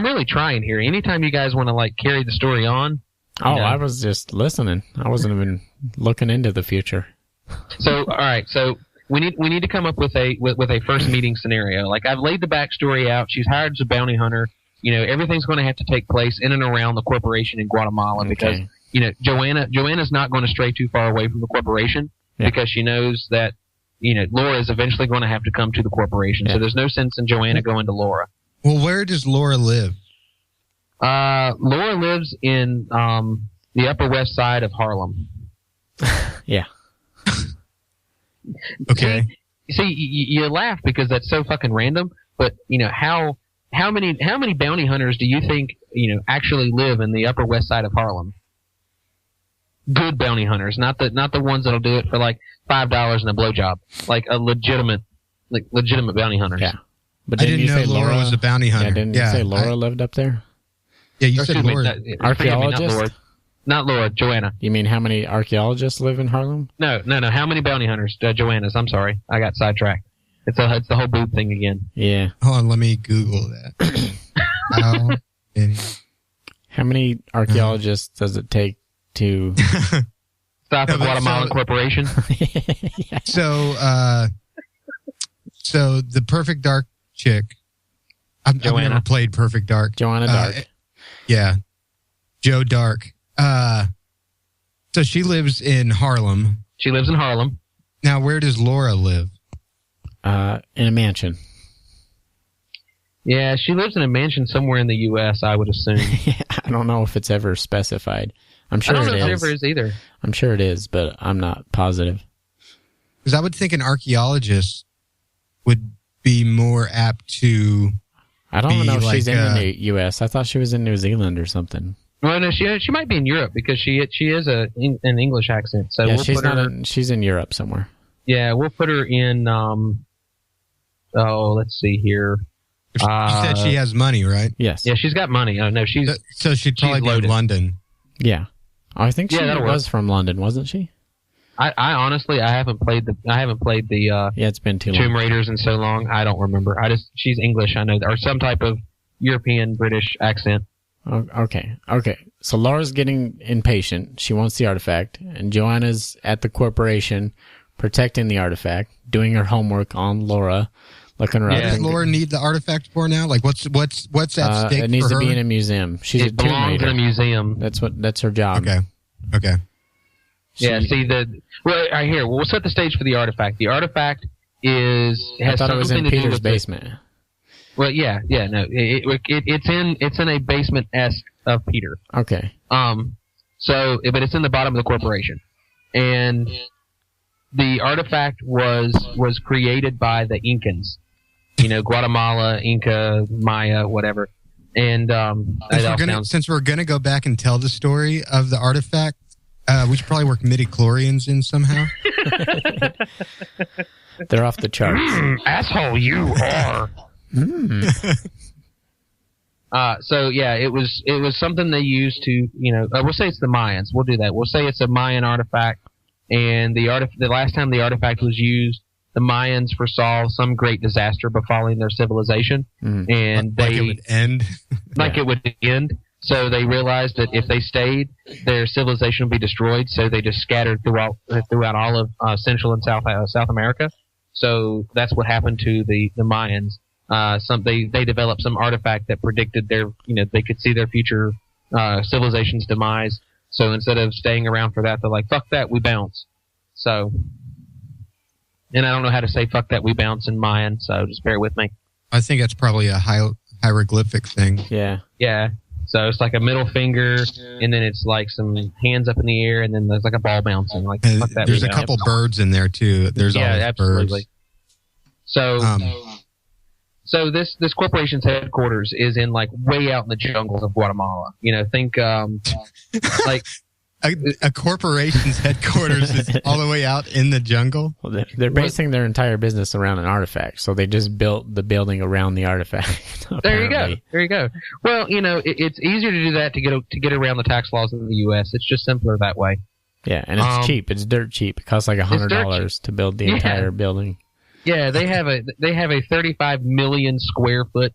really trying here. Anytime you guys want to like carry the story on. I was just listening. I wasn't even looking into the future. So all right, so we need to come up with a first meeting scenario. Like I've laid the backstory out. She's hired as a bounty hunter. Everything's going to have to take place in and around the corporation in Guatemala because Joanna's not going to stray too far away from the corporation. Yeah. Because she knows that, Laura is eventually going to have to come to the corporation. Yeah. So there's no sense in Joanna going to Laura. Well, where does Laura live? Laura lives in the Upper West Side of Harlem. Yeah. Okay. See, you laugh because that's so fucking random. But how many bounty hunters do you think actually live in the Upper West Side of Harlem? Good bounty hunters, not the ones that'll do it for like $5 and a blowjob, like a legitimate bounty hunters. Yeah, but I didn't know Laura was a bounty hunter. Yeah, didn't you say Laura lived up there? Yeah, you said Laura. Archaeologist? Not Laura, Joanna. You mean how many archaeologists live in Harlem? No. How many bounty hunters? Joanna's. I'm sorry, I got sidetracked. It's the whole boob thing again. Yeah. Hold on, let me Google that. How many archaeologists does it take to stop the Guatemalan corporation? Yeah. So the Perfect Dark chick. I've never played Perfect Dark. Joanna Dark. Yeah. Joe Dark. So she lives in Harlem. She lives in Harlem. Now, where does Laura live? In a mansion. Yeah, she lives in a mansion somewhere in the U.S., I would assume. I don't know if it's ever specified. I'm sure it is. I don't know if it ever is either. I'm sure it is, but I'm not positive. Because I would think an archaeologist would be more apt to. I don't know if like, she's in the U.S. I thought she was in New Zealand or something. Well, no, she might be in Europe because she is an English accent. So yeah, we'll she's in Europe somewhere. Yeah, we'll put her in. Let's see here. You said she has money, right? Yes. Yeah, she's got money. Oh no, so she'd probably be in London. Yeah, I think she was work. from London, wasn't she? I honestly I haven't played the Yeah, it's been too long. Tomb Raiders in so long. I don't remember. She's English. I know, or some type of European British accent. Okay. So Laura's getting impatient. She wants the artifact, and Joanna's at the corporation protecting the artifact, doing her homework on Laura, looking her up. What does Laura need the artifact for now? Like, what's at stake? It needs for to her? be in a museum. She's a It Tomb belongs in Raider. a museum. That's her job. Okay. Yeah. See right here. We'll set the stage for the artifact. The artifact has I thought it was in something to do Peter's with basement. Well, yeah, no, it's in a basement esque of Peter. Okay. But it's in the bottom of the corporation, and the artifact was created by the Incans, Guatemala, Inca, Maya, whatever. And since we're gonna go back and tell the story of the artifact, we should probably work midichlorians in somehow. They're off the charts. Asshole, you are. So yeah, it was something they used to, we'll say it's the Mayans. We'll do that. We'll say it's a Mayan artifact, and the last time the artifact was used, the Mayans foresaw some great disaster befalling their civilization, and it would end. It would end. So they realized that if they stayed, their civilization would be destroyed. So they just scattered throughout all of Central and South America. So that's what happened to the Mayans. They developed some artifact that predicted they could see their future civilization's demise. So instead of staying around for that, they're like, fuck that, we bounce. So, and I don't know how to say fuck that, we bounce in Mayan, so just bear with me. I think that's probably a hieroglyphic thing. Yeah. Yeah. So it's like a middle finger, and then it's like some hands up in the air, and then there's like a ball bouncing. Like, fuck that, there's a couple birds in there too. There's always absolutely. birds. So this corporation's headquarters is in like way out in the jungles of Guatemala. Think like a corporation's headquarters is all the way out in the jungle. Well, they're basing their entire business around an artifact, so they just built the building around the artifact. There you go. Well, it's easier to do that to get around the tax laws in the U.S. It's just simpler that way. Yeah, and it's cheap. It's dirt cheap. It costs like $100 to build the entire building. Yeah, they have a 35 million square foot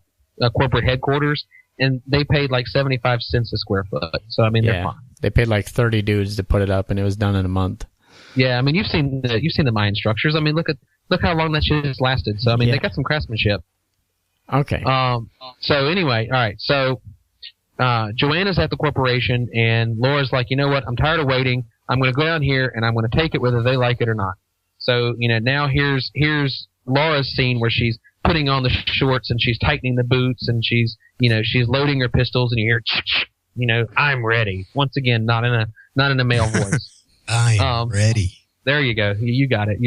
corporate headquarters, and they paid like 75 cents a square foot. So I mean, they're fine. They paid like 30 dudes to put it up, and it was done in a month. Yeah, I mean, you've seen the Mayan structures. I mean, look how long that shit has lasted. So I mean, they got some craftsmanship. Okay. So anyway, all right. So Joanna's at the corporation, and Laura's like, you know what? I'm tired of waiting. I'm going to go down here, and I'm going to take it whether they like it or not. So now here's Laura's scene where she's putting on the shorts and she's tightening the boots and she's loading her pistols, and you hear, I'm ready. Once again, not in a male voice. I'm ready. There you go. You got it.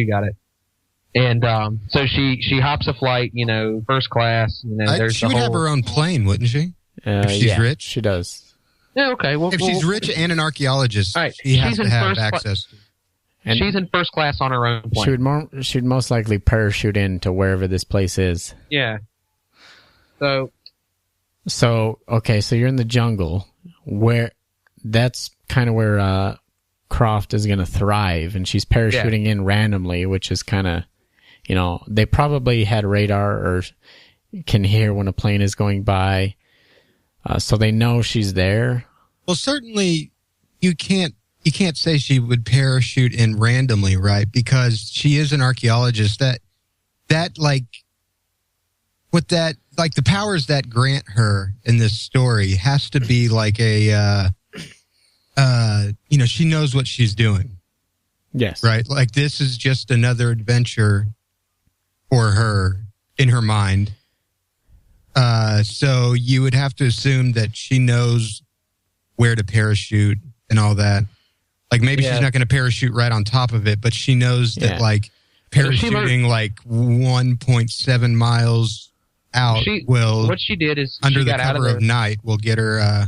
And so she hops a flight, first class. She would have her own plane, wouldn't she? If she's rich, she does. Yeah. Okay. Well, if she's rich and an archaeologist, right, she has to have access. And she's in first class on her own plane. She'd most likely parachute into wherever this place is. Yeah. So okay, so you're in the jungle, where that's kind of where Croft is going to thrive, and she's parachuting in randomly, which is kind of, they probably had radar or can hear when a plane is going by, so they know she's there. Well, certainly you can't say she would parachute in randomly, right? Because she is an archaeologist. That like what that like the powers that grant her in this story has to be like a she knows what she's doing. Yes. Right? Like this is just another adventure for her in her mind. So you would have to assume that she knows where to parachute and all that. Like maybe she's not going to parachute right on top of it, but she knows that like parachuting like 1.7 miles out what she did is under she the got out cover of night will get her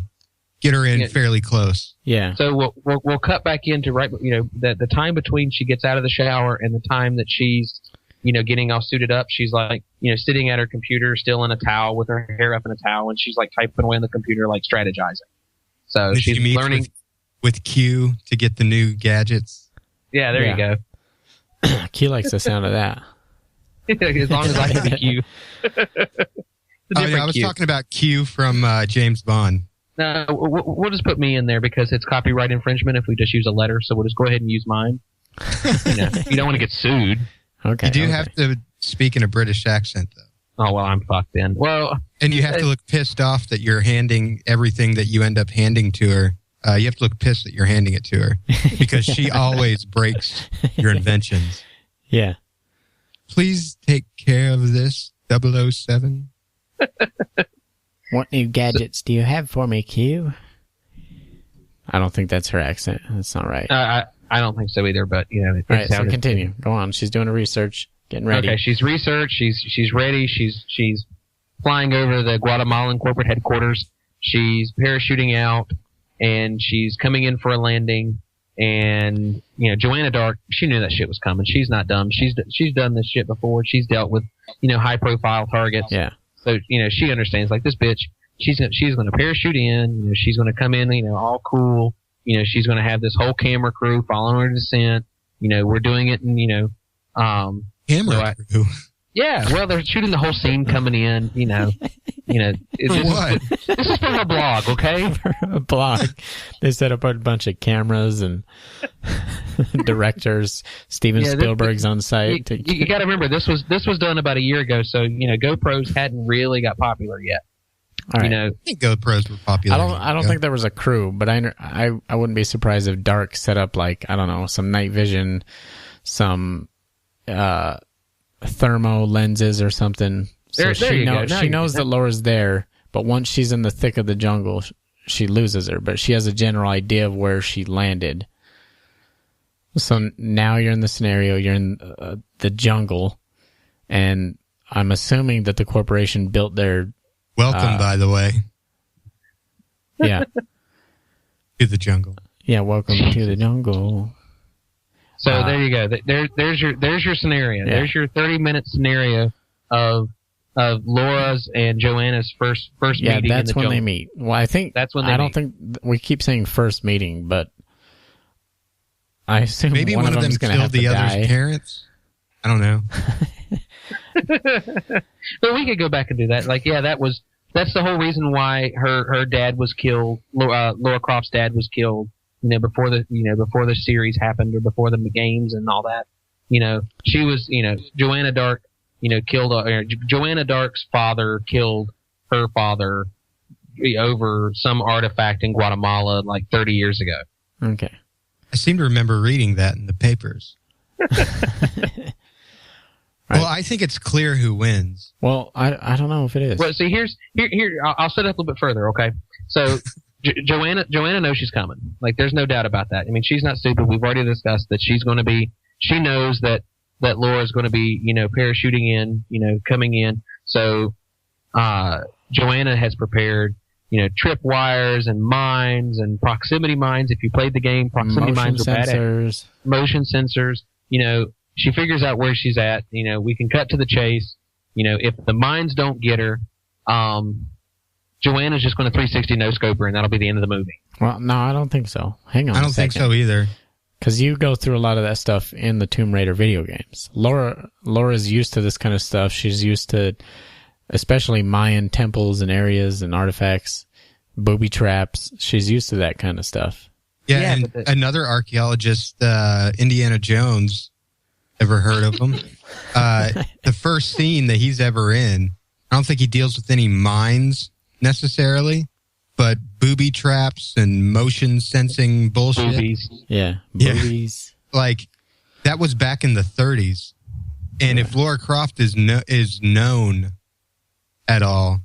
in fairly close. Yeah. So we'll cut back into the time between she gets out of the shower and the time that she's getting all suited up. She's like sitting at her computer still in a towel with her hair up in a towel, and she's like typing away on the computer like strategizing. So Did she's she meet learning with Q to get the new gadgets. Yeah, there you go. Q likes the sound of that. As long as I can be Q. I was talking about Q from James Bond. No, we'll just put me in there because it's copyright infringement if we just use a letter. So we'll just go ahead and use mine. You don't want to get sued. Okay. You do have to speak in a British accent, though. Oh, well, I'm fucked then. Well, and you have to look pissed off that you're handing everything that you end up handing to her. You have to look pissed that you're handing it to her because she always breaks your inventions. Yeah. Please take care of this, 007. What new gadgets do you have for me, Q? I don't think that's her accent. That's not right. I don't think so either, but All right, so continue. Go on. She's doing her research, getting ready. Okay, she's researched. She's ready. She's flying over the Guatemalan corporate headquarters. She's parachuting out, and she's coming in for a landing. And Joanna Dark, she knew that shit was coming. She's not dumb. She's done this shit before. She's dealt with high profile targets. Yeah. So she understands, like, this bitch. She's going to parachute in. She's going to come in. All cool. She's going to have this whole camera crew following her descent. We're doing it in camera crew. Yeah, well, they're shooting the whole scene coming in. This is from a blog, okay? A blog. They set up a bunch of cameras and directors. Steven Spielberg's on site. You got to remember, this was done about a year ago, so GoPros hadn't really got popular yet. All right. I think GoPros were popular. I don't think there was a crew, but I wouldn't be surprised if Dark set up some night vision, some thermo lenses or something. So she knows that Laura's there, but once she's in the thick of the jungle, she loses her. But she has a general idea of where she landed. So now you're in the scenario. You're in the jungle, and I'm assuming that the corporation built their. Welcome, by the way. Yeah. To the jungle. Yeah, welcome to the jungle. So there you go. There's your scenario. Yeah. There's your 30-minute scenario of Laura's and Joanna's first meeting in the jungle. Yeah, that's when they meet. Well, I think that's when they don't think we keep saying first meeting, but I assume maybe one of them killed the other's parents. I don't know. But we could go back and do that. That's the whole reason why her dad was killed. Laura Croft's dad was killed. Before the series happened or before the games and all that. She was. Joanna Dark. Killed. Joanna Dark's father killed her father over some artifact in Guatemala 30 years ago. Okay. I seem to remember reading that in the papers. Right. Well, I think it's clear who wins. Well, I don't know if it is. Well, see, here. I'll set it up a little bit further, okay? So, Joanna knows she's coming. There's no doubt about that. I mean, she's not stupid. We've already discussed that she's going to be. She knows that Laura's going to be, parachuting in, coming in. So, Joanna has prepared, trip wires and mines and proximity mines. If you played the game, proximity mines are bad at motion sensors. She figures out where she's at. We can cut to the chase. If the mines don't get her, Joanna's just going to 360 no scope her, and that'll be the end of the movie. Well, no, I don't think so. Hang on. I don't think so either. Because you go through a lot of that stuff in the Tomb Raider video games. Laura's used to this kind of stuff. She's used to, especially Mayan temples and areas and artifacts, booby traps. She's used to that kind of stuff. Yeah, and another archaeologist, Indiana Jones. Ever heard of him? The first scene that he's ever in, I don't think he deals with any mines necessarily, but booby traps and motion sensing bullshit. Boobies. Yeah, boobies. That was back in the 30s. And if Laura Croft is known at all,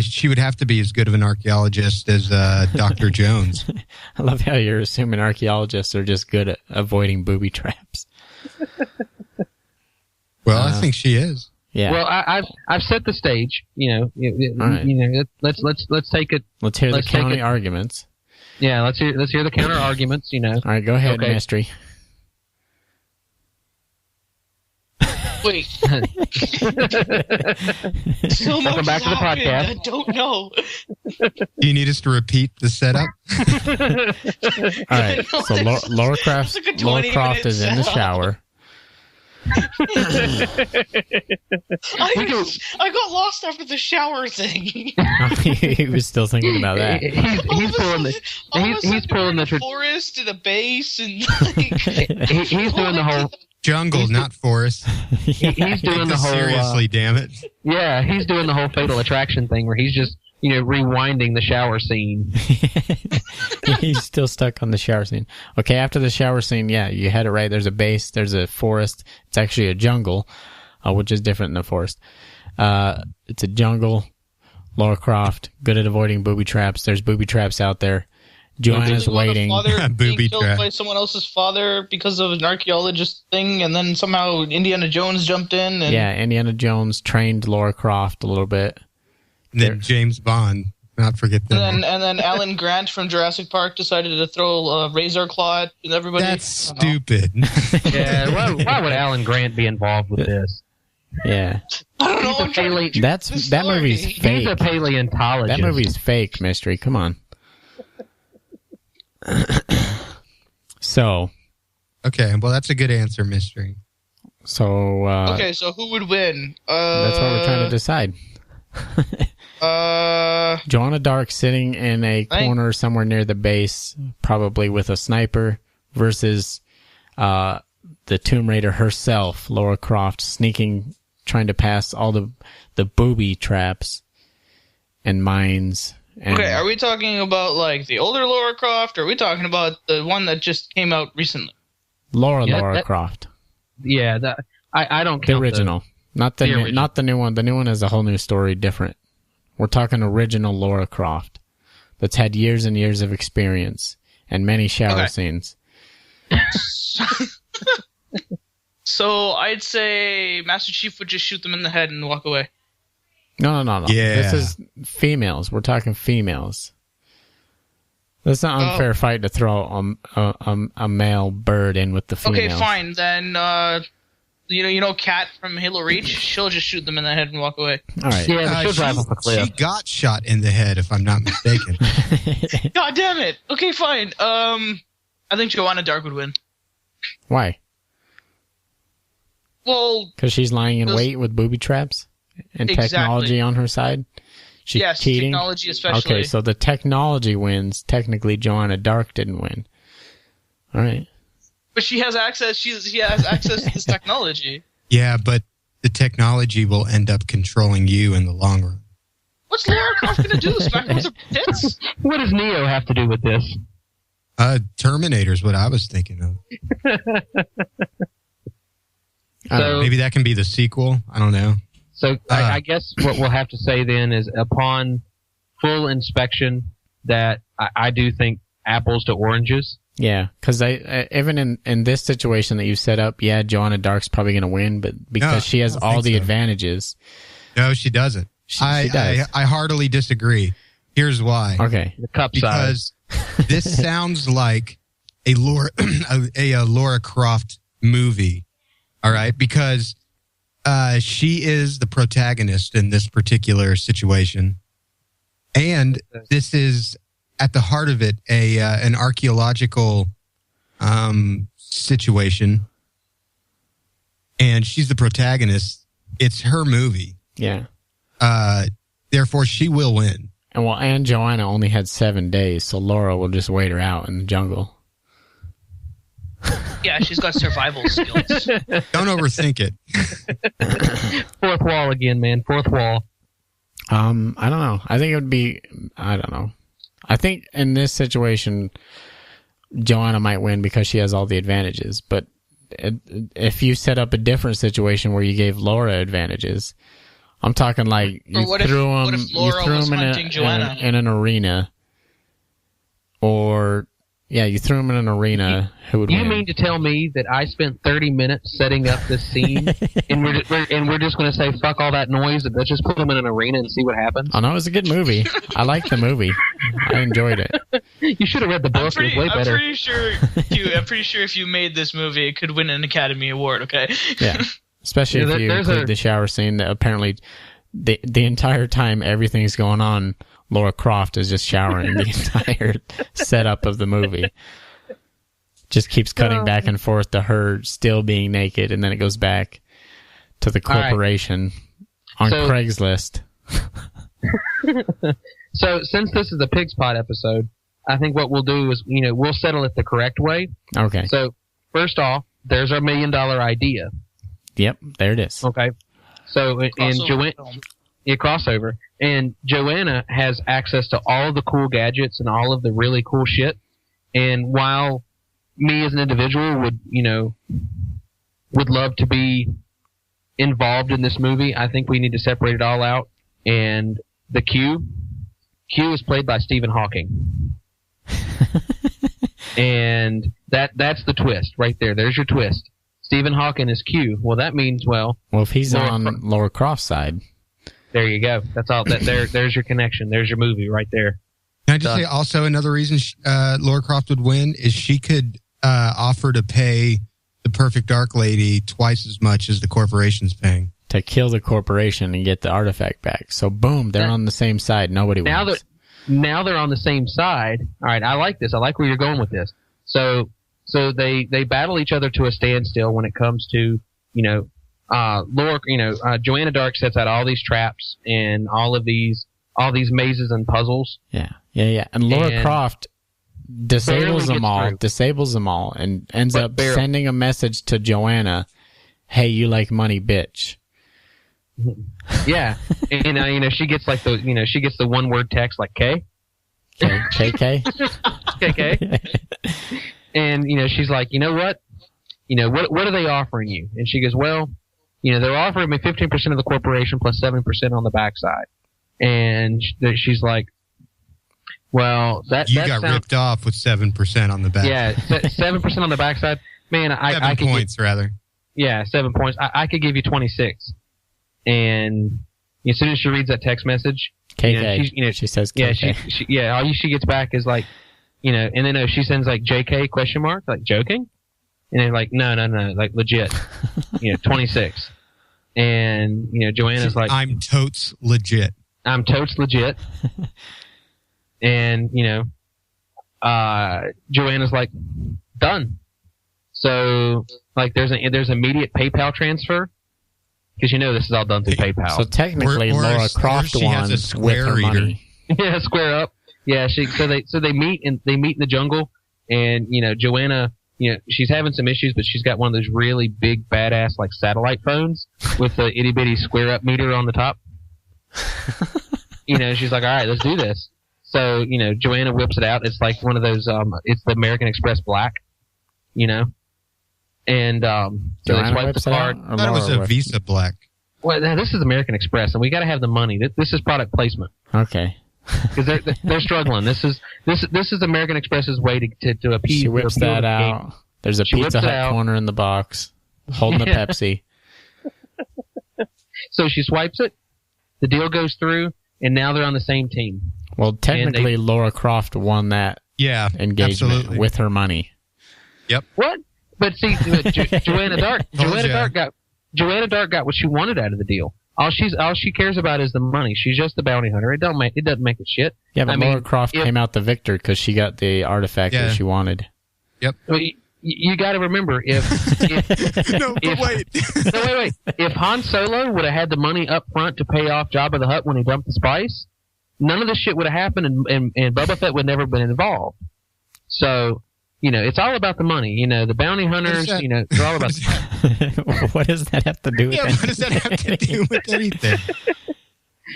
she would have to be as good of an archaeologist as Dr. Jones. I love how you're assuming archaeologists are just good at avoiding booby traps. Well, I think she is. Yeah. Well, I've set the stage. All right. Let's take it. Let's hear the counter arguments. Yeah, let's hear the counter arguments. All right, go ahead, Okay. Mystery. Wait. So much Welcome back to the happened. podcast. I don't know. Do you need us to repeat the setup? All right, so Laura Croft It's like a 20-minute is in the setup. shower. I got lost after the shower thing. He was still thinking about that. He's pulling the. He's pulling the. forest to the base and like. He's doing the whole. Jungle, not forest. He's doing Take the this whole. seriously, damn it. Yeah, he's doing the whole Fatal Attraction thing where he's just rewinding the shower scene. He's still stuck on the shower scene. Okay, after the shower scene, yeah, you had it right. There's a base, there's a forest. It's actually a jungle, which is different than a forest. It's a jungle. Laura Croft, good at avoiding booby traps. There's booby traps out there. Joanna's waiting. Father Booby being killed trap. by someone else's father because of an archaeologist thing, and then somehow Indiana Jones jumped in. And Yeah, Indiana Jones trained Laura Croft a little bit. Then James Bond, not forget that. And then Alan Grant from Jurassic Park decided to throw a razor claw at everybody. That's stupid. Yeah, why would Alan Grant be involved with this? Yeah, I don't know. I'm trying to keep that this movie's story. fake. He's a paleontologist. That movie's fake, Mystery. Come on. So, Okay, well, that's a good answer, Mystery. Okay, so who would win? That's what we're trying to decide. Joanna Dark sitting in a corner somewhere near the base, probably with a sniper, versus the Tomb Raider herself, Laura Croft, sneaking, trying to pass all the booby traps and mines. And Okay, are we talking about like the older Laura Croft, or are we talking about the one that just came out recently? Laura Croft, Yeah, I don't the count original, not the original. not the new one. The new one has a whole new story, different. We're talking original Laura Croft, that's had years and years of experience and many shower scenes. So I'd say Master Chief would just shoot them in the head and walk away. No. Yeah. This is females. We're talking females. That's an unfair fight to throw a male bird in with the females. Okay, fine. Then, you know Kat from Halo Reach? She'll just shoot them in the head and walk away. All right. Yeah, but she'll drive off a cliff. She got shot in the head, if I'm not mistaken. God damn it. Okay, fine. I think Joanna Dark would win. Why? Well, Because she's lying in wait with booby traps and technology on her side? She's yes, cheating? technology especially. Okay, so the technology wins. Technically, Joanna Dark didn't win. All right. But she has access. She has access to this technology. Yeah, but the technology will end up controlling you in the long run. What's Lara Croft gonna do? Smack her with her tits? What does Neo have to do with this? Terminator's what I was thinking of. So Maybe that can be the sequel. I don't know. So I guess what we'll have to say then is upon full inspection that I do think apples to oranges. Yeah, because even in this situation that you set up, yeah, Joanna Dark's probably going to win, but because No, she has I don't all think the so. advantages. No, she doesn't. She does. I heartily disagree. Here's why. Okay. The cup size. Because this sounds like a Laura Croft movie. All right, because she is the protagonist in this particular situation, and this is at the heart of it an archaeological situation, and she's the protagonist. It's her movie. Yeah. Therefore, she will win. And Joanna only had 7 days, so Laura will just wait her out in the jungle. Yeah, she's got survival skills. Don't overthink it. Fourth wall again, man. Fourth wall. I don't know. I think it would be. I don't know. I think in this situation, Joanna might win because she has all the advantages. But if you set up a different situation where you gave Laura advantages, I'm talking like you Or threw what if Laura was them hunting Joanna? in an arena, or Yeah, you threw him in an arena. Who would win? You mean to tell me that I spent 30 minutes setting up this scene, and we're just going to say fuck all that noise, and let's just put him in an arena and see what happens? Oh no, it was a good movie. I liked the movie. I enjoyed it. You should have read the book. It was way better. I'm pretty sure if you made this movie, it could win an Academy Award. Okay. Yeah, especially if you include the shower scene. That apparently, the entire time everything's going on, Laura Croft is just showering the entire setup of the movie. Just keeps cutting back and forth to her still being naked, and then it goes back to the corporation on Craigslist. So, since this is a Pig's Pod episode, I think what we'll do is, we'll settle it the correct way. Okay. So, first off, there's our $1 million idea. Yep, there it is. Okay. So, crossover. And Joanna has access to all of the cool gadgets and all of the really cool shit. And while me as an individual would love to be involved in this movie, I think we need to separate it all out. And the Q is played by Stephen Hawking. And that's the twist right there. There's your twist. Stephen Hawking is Q. Well, that means, if he's on Laura Croft's side. There you go. That's all. There's your connection. There's your movie right there. Can I just say also another reason Laura Croft would win is she could offer to pay the Perfect Dark Lady twice as much as the corporation's paying. To kill the corporation and get the artifact back. So boom, they're on the same side. Nobody wins. Now they're on the same side. All right, I like this. I like where you're going with this. So they battle each other to a standstill when it comes to, Joanna Dark sets out all these traps and all these mazes and puzzles. Yeah. And Laura Croft disables them all, and ends up sending a message to Joanna, "Hey, you like money, bitch." Yeah, and she gets the one word text like K. KK. KK. And she's like, what? What are they offering you? And she goes, well, they're offering me 15% of the corporation plus 7% on the backside. And she's like, well, that got ripped off with 7% on the back. Yeah, 7% on the backside. Man, I could 7 points rather. Yeah, 7 points. I could give you 26. And as soon as she reads that text message, KK. She says KK. Yeah, all she gets back is like, and then she sends like JK question mark, like joking. And they're like, no, like legit, 26. And, Joanna's like, I'm totes legit. I'm totes legit. And, Joanna's like, done. So, like, there's immediate PayPal transfer. Because this is all done through PayPal. So technically, Laura Croft won with her money. Yeah, square up. Yeah, so they meet in the jungle, and Joanna, she's having some issues, but she's got one of those really big badass like satellite phones with the itty bitty square up meter on the top. She's like, all right, let's do this. So Joanna whips it out. It's like one of those. It's the American Express Black. And so they swipe the card. I thought it was a Visa Black. Well, this is American Express, and we got to have the money. This is product placement. Okay. Because they're struggling. This is American Express's way to appease. She whips that out. Game. There's a Pizza Hut corner in the box, holding the Pepsi. So she swipes it. The deal goes through, and now they're on the same team. Well, technically, Laura Croft won that engagement with her money. Yep. What? But see, Joanna Dark got what she wanted out of the deal. All she cares about is the money. She's just the bounty hunter. It doesn't make it shit. Yeah, but Laura Croft came out the victor because she got the artifact that she wanted. Yep. Well, you got to remember wait. If Han Solo would have had the money up front to pay off Jabba the Hutt when he dumped the spice, none of this shit would have happened, and Boba Fett would never have been involved. So. It's all about the money. The bounty hunters, they're all about What does that have to do with anything? What does that have to do with anything?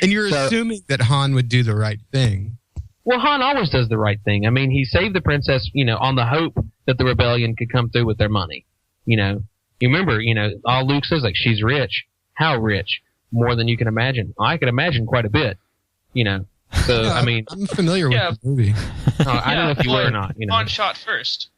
And you're assuming that Han would do the right thing. Well, Han always does the right thing. I mean, he saved the princess, on the hope that the rebellion could come through with their money. You remember, all Luke says, like, she's rich. How rich? More than you can imagine. I can imagine quite a bit, So, yeah, I mean... I'm familiar with this movie. I don't know if you were or not. You know. Han shot first.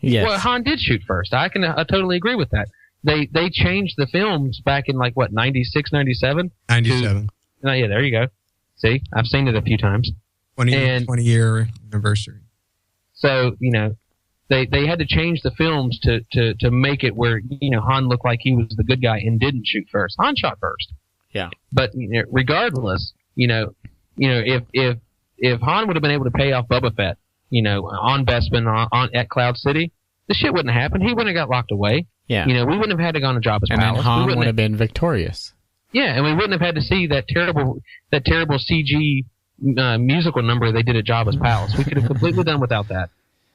Yes. Well, Han did shoot first. I can totally agree with that. They changed the films back in 96, 97? 97. Yeah, there you go. See, I've seen it a few times. 20-year anniversary. So, they had to change the films to make it where, Han looked like he was the good guy and didn't shoot first. Han shot first. Yeah. But regardless, if Han would have been able to pay off Boba Fett, on Bespin at Cloud City, the shit wouldn't have happened. He wouldn't have got locked away. Yeah. We wouldn't have had to go on a Jabba's and palace. then Han would have been victorious. Yeah, and we wouldn't have had to see that terrible CG musical number they did at Jabba's palace. We could have completely done without that.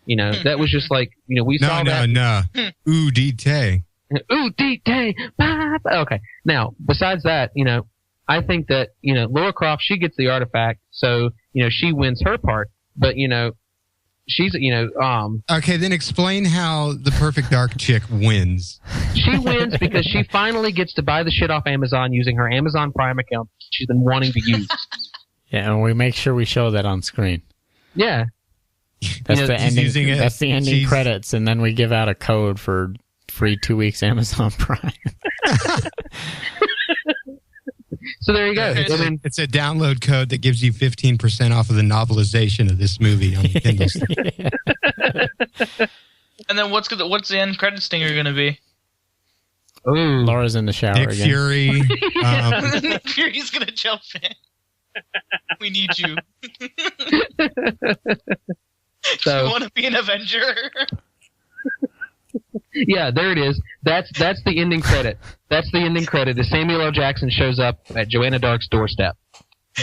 That was just like, we saw that. No. Ooh, D-Tay. Ooh, D-Tay. Okay. Now, besides that, I think that, Lara Croft, she gets the artifact, so, she wins her part. But, she's, Okay, then explain how the perfect dark chick wins. She wins because she finally gets to buy the shit off Amazon using her Amazon Prime account she's been wanting to use. Yeah, and we make sure we show that on screen. Yeah. That's the ending. That's the ending credits, and then we give out a code for free 2 weeks Amazon Prime. So there you go. It's a download code that gives you 15% off of the novelization of this movie on the Kindle store. And then what's the end credit stinger going to be? Ooh. Laura's in the shower Nick again. Fury. Nick Fury's going to jump in. We need you. So, you want to be an Avenger? Yeah, there it is. That's the ending credit. That's the ending credit. As Samuel L. Jackson shows up at Joanna Dark's doorstep.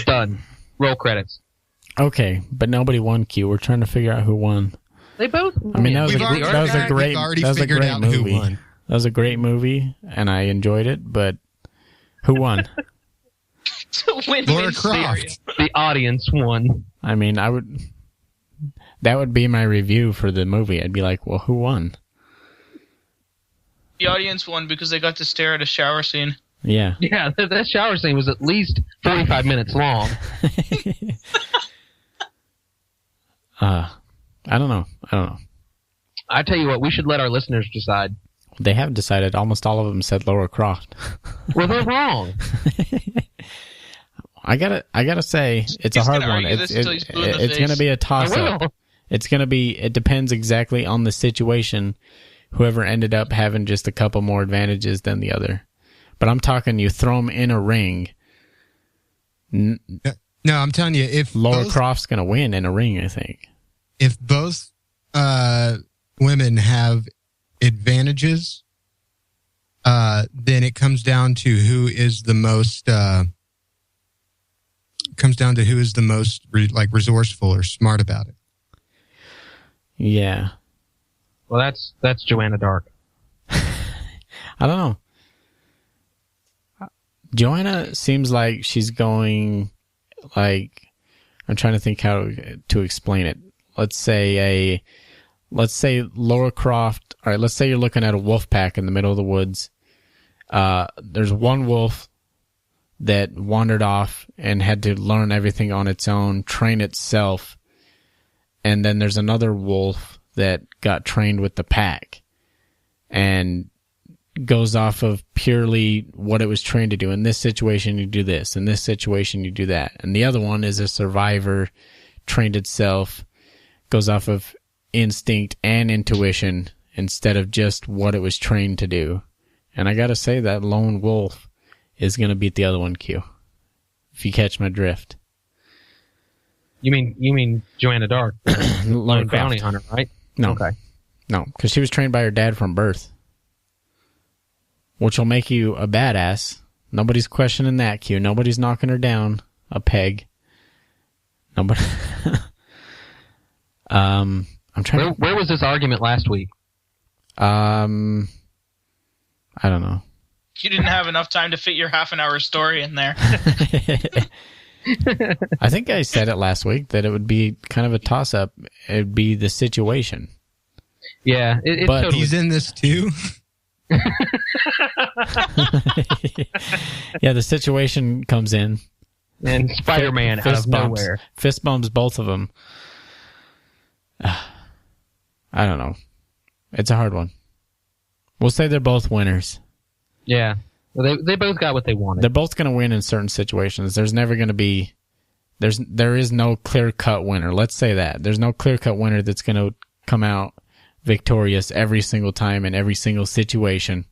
Done. Roll credits. Okay, but nobody won, Q. We're trying to figure out who won. They both. I mean, that was a great movie. Who won. That was a great movie, and I enjoyed it. But who won? Lara Croft. The audience won. I mean, that would be my review for the movie. I'd be like, well, who won? The audience won because they got to stare at a shower scene. Yeah. Yeah, that shower scene was at least 45 minutes long. I don't know. I tell you what, we should let our listeners decide. They have decided. Almost all of them said Lara Croft. Well, they're wrong. I gotta say, it's a hard one. It's going to be a toss-up. It depends exactly on the situation. Whoever ended up having just a couple more advantages than the other. But I'm talking, you throw them in a ring. No, I'm telling you, if Lara Croft's going to win in a ring, I think. If both women have advantages, then it comes down to who is the most resourceful or smart about it. Yeah. Well, that's Joanna Dark. I don't know. Joanna seems like she's going, like, I'm trying to think how to explain it. Let's say Lara Croft. All right, let's say you're looking at a wolf pack in the middle of the woods. There's one wolf that wandered off and had to learn everything on its own, train itself. And then there's another wolf that got trained with the pack and goes off of purely what it was trained to do. In this situation, you do this. In this situation, you do that. And the other one is a survivor, trained itself, goes off of instinct and intuition instead of just what it was trained to do. And I gotta say that lone wolf is gonna beat the other one, Q. If you catch my drift. You mean Joanna Dark, Lone bounty hunter, right? No. Okay. No, because she was trained by her dad from birth. Which will make you a badass. Nobody's questioning that, Q. Nobody's knocking her down a peg. Nobody. I'm trying. Where was this argument last week? I don't know. You didn't have enough time to fit your half-an-hour story in there. I think I said it last week that it would be kind of a toss-up. It would be the situation. Yeah, but totally. He's in this too. Yeah, the situation comes in. And Spider-Man out of nowhere. Fist bumps both of them. I don't know. It's a hard one. We'll say they're both winners. Yeah. Well, they both got what they wanted. They're both going to win in certain situations. There's never going to be... There is no clear-cut winner. Let's say that. There's no clear-cut winner that's going to come out victorious every single time in every single situation.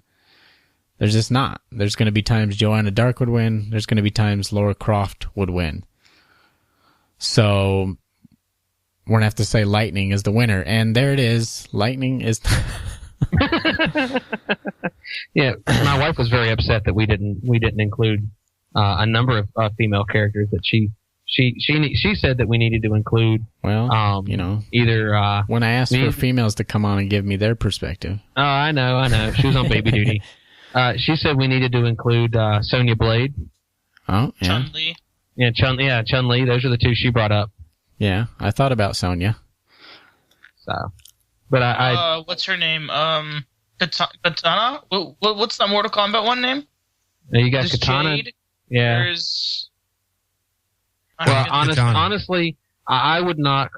There's just not. There's going to be times Joanna Dark would win. There's going to be times Laura Croft would win. So we're going to have to say Lightning is the winner. And there it is. Lightning is... Yeah, my wife was very upset that we didn't include a number of female characters that she said that we needed to include. Well, either when I asked for females to come on and give me their perspective. Oh, I know. She was on baby duty. She said we needed to include Sonya Blade. Oh, yeah. Chun-Li. Yeah, Chun-Li. Those are the two she brought up. Yeah, I thought about Sonya. So, but I what's her name? Katana. What's that Mortal Kombat one name? you got There's Katana. Jade. Yeah. There's. Well, honestly, I would not.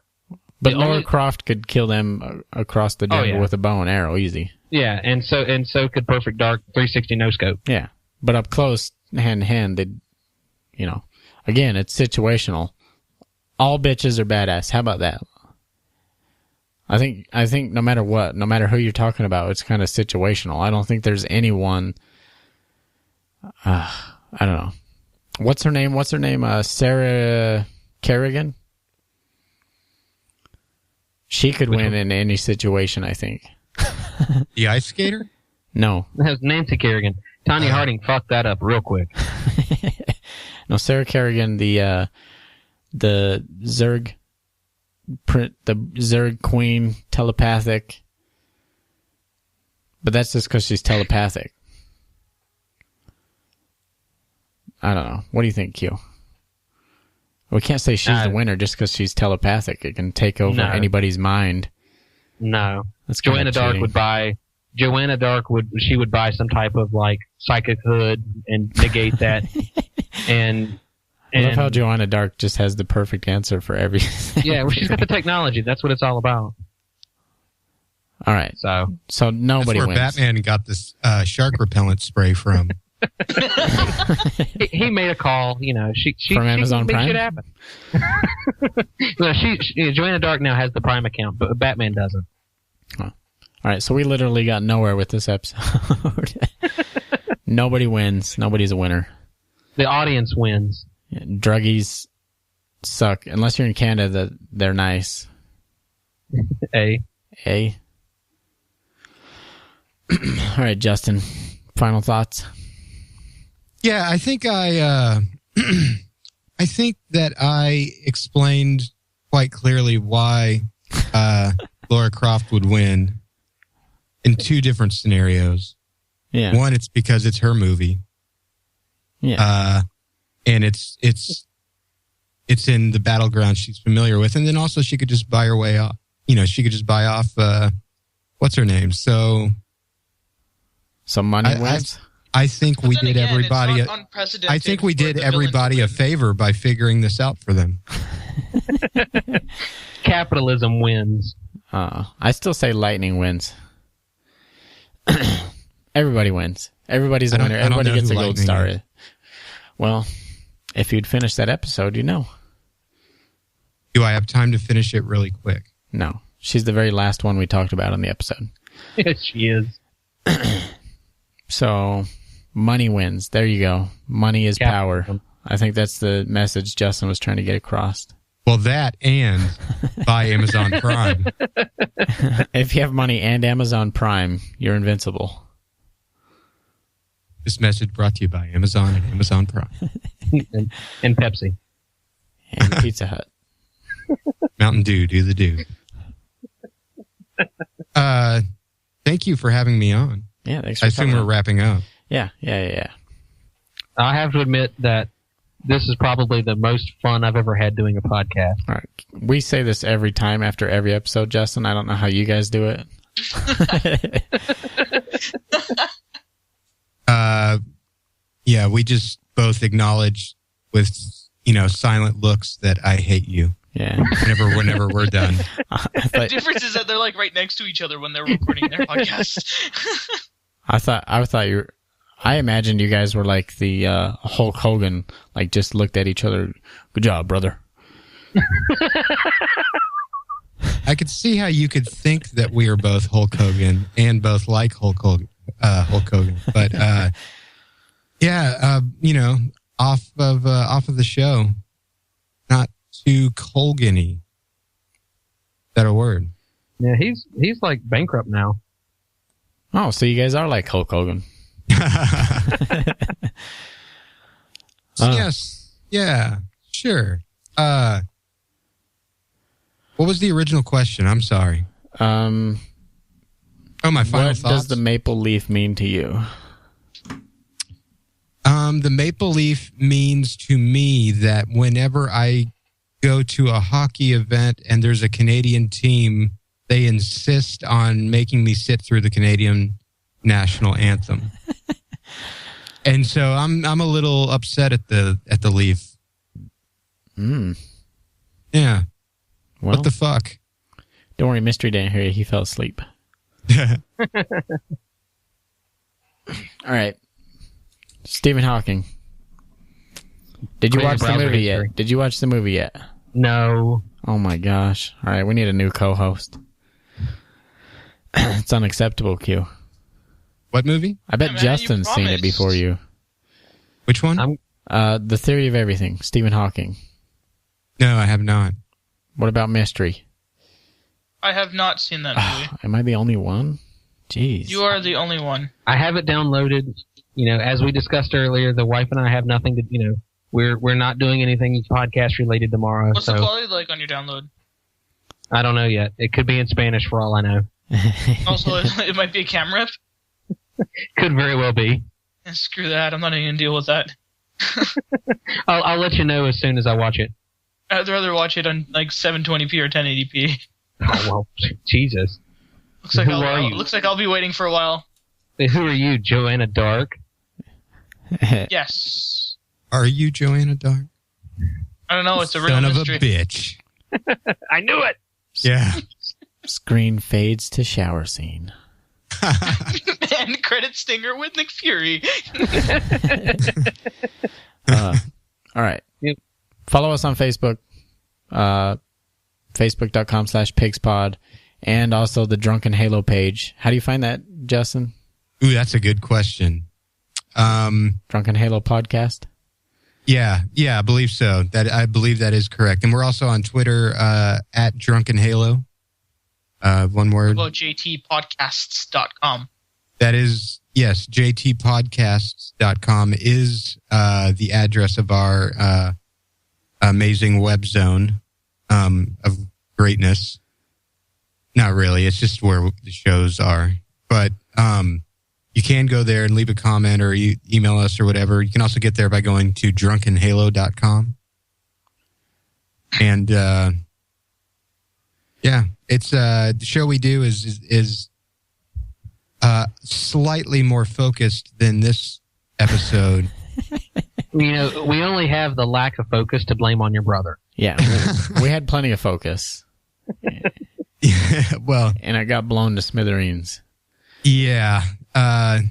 But Laura Croft could kill them across the jungle with a bow and arrow, easy. Yeah, and so could Perfect Dark 360 no scope. Yeah, but up close, hand in hand, again, it's situational. All bitches are badass. How about that? I think no matter what, no matter who you're talking about, it's kind of situational. I don't think there's anyone. I don't know. What's her name? Sarah Kerrigan. She could win in any situation, I think. The ice skater? No. It has Nancy Kerrigan. Tanya Harding fucked that up real quick. No, Sarah Kerrigan, the Zerg queen, telepathic. But that's just because she's telepathic. I don't know. What do you think, Q? We can't say she's the winner just because she's telepathic. It can take over anybody's mind. No. That's Joanna Dark would buy some type of like psychic hood and negate that. and I love how Joanna Dark just has the perfect answer for everything. Yeah, well, she's got the technology. That's what it's all about. All right. So nobody That's where wins. Batman got this shark repellent spray from. he made a call, she from Amazon Prime. Shit happen. Well, Joanna Dark now has the Prime account, but Batman doesn't. Oh. All right, so we literally got nowhere with this episode. Nobody wins. Nobody's a winner. The audience wins. Yeah, druggies suck unless you're in Canada. They're nice. A. All right, Justin. Final thoughts. Yeah, I think I think that I explained quite clearly why Laura Croft would win in two different scenarios. Yeah. One, it's because it's her movie. Yeah. And it's in the battleground she's familiar with, and then also she could just buy her way off. She could just buy off what's her name. So money wins. I think we did everybody. I think we did everybody a favor by figuring this out for them. Capitalism wins. I still say Lightning wins. Everybody wins. Everybody's a winner. Everybody gets a gold star. Well, if you'd finish that episode, Do I have time to finish it really quick? No. She's the very last one we talked about on the episode. Yes, she is. So, money wins. There you go. Money is power. I think that's the message Justin was trying to get across. Well, that and buy Amazon Prime. If you have money and Amazon Prime, you're invincible. This message brought to you by Amazon and Amazon Prime. and Pepsi. And Pizza Hut. Mountain Dew, do the do. Thank you for having me on. Yeah, thanks for I assume we're wrapping up. Yeah. I have to admit that this is probably the most fun I've ever had doing a podcast. All right. We say this every time after every episode, Justin. I don't know how you guys do it. Yeah, we just both acknowledge with, silent looks that I hate you. Yeah. Whenever we're done. The difference is that they're like right next to each other when they're recording their podcast. I imagined you guys were like the Hulk Hogan, like just looked at each other. Good job, brother. I could see how you could think that we are both Hulk Hogan and both like Hulk Hogan. But off of the show, not too Hogan-y. Is that a word? Yeah, he's like bankrupt now. Oh, so you guys are like Hulk Hogan. Yes. Yeah. Sure. What was the original question? I'm sorry. My final thoughts. What does the maple leaf mean to you? The maple leaf means to me that whenever I go to a hockey event and there's a Canadian team, they insist on making me sit through the Canadian national anthem. And so I'm a little upset at the leaf. Yeah. Well, what the fuck? Don't worry, Mystery didn't hear you. He fell asleep. All right. Stephen Hawking. Did you watch the movie yet? Did you watch the movie yet? No. Oh my gosh. All right, we need a new co-host. It's unacceptable, Q. What movie? I bet Justin's seen it before you. Which one? The Theory of Everything, Stephen Hawking. No, I have not. What about Mystery? I have not seen that movie. Am I the only one? Jeez. You are the only one. I have it downloaded. You know, as we discussed earlier, the wife and I have nothing to, we're not doing anything podcast related tomorrow. What's the quality like on your download? I don't know yet. It could be in Spanish for all I know. Also, it might be a camera. Could very well be. Screw that. I'm not even going to deal with that. I'll let you know as soon as I watch it. I'd rather watch it on like 720p or 1080p. Oh, well, Jesus. Looks like I'll be waiting for a while. Who are you, Joanna Dark? Yes. Are you Joanna Dark? I don't know. It's a real Son mystery. of a bitch. I knew it. Yeah. Screen fades to shower scene. And credit stinger with Nick Fury. All right. Yep. Follow us on Facebook, facebook.com/pigspod, and also the Drunken Halo page. How do you find that, Justin? Ooh, that's a good question. Drunken Halo podcast? Yeah, I believe so. I believe that is correct. And we're also on Twitter at Drunken Halo. One word. What about jtpodcasts.com? That is, yes, jtpodcasts.com is the address of our amazing web zone of greatness. Not really. It's just where the shows are. But you can go there and leave a comment or you email us or whatever. You can also get there by going to drunkenhalo.com. And yeah, it's the show we do is slightly more focused than this episode. We only have the lack of focus to blame on your brother. Yeah, we had plenty of focus. Yeah, well, and it got blown to smithereens. Yeah. I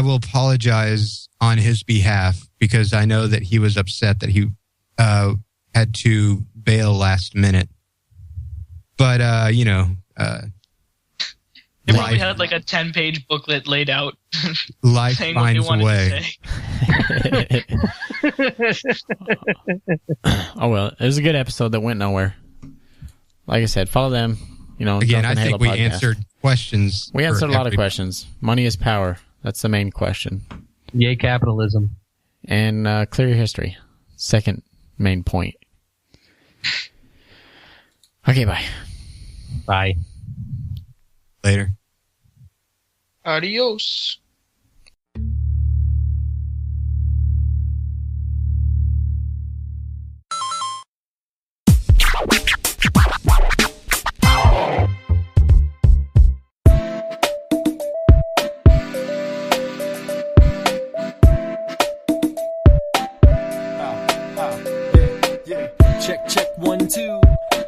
will apologize on his behalf because I know that he was upset that he had to bail last minute. But, They probably had like a 10-page booklet laid out. Life saying what finds they a way. To say. Oh, well, it was a good episode that went nowhere. Like I said, follow them. Again, I think we podcast. answered questions. We answered a lot of questions. Money is power. That's the main question. Yay, capitalism. And clear your history. Second main point. Okay, bye. Bye. Later. Adios.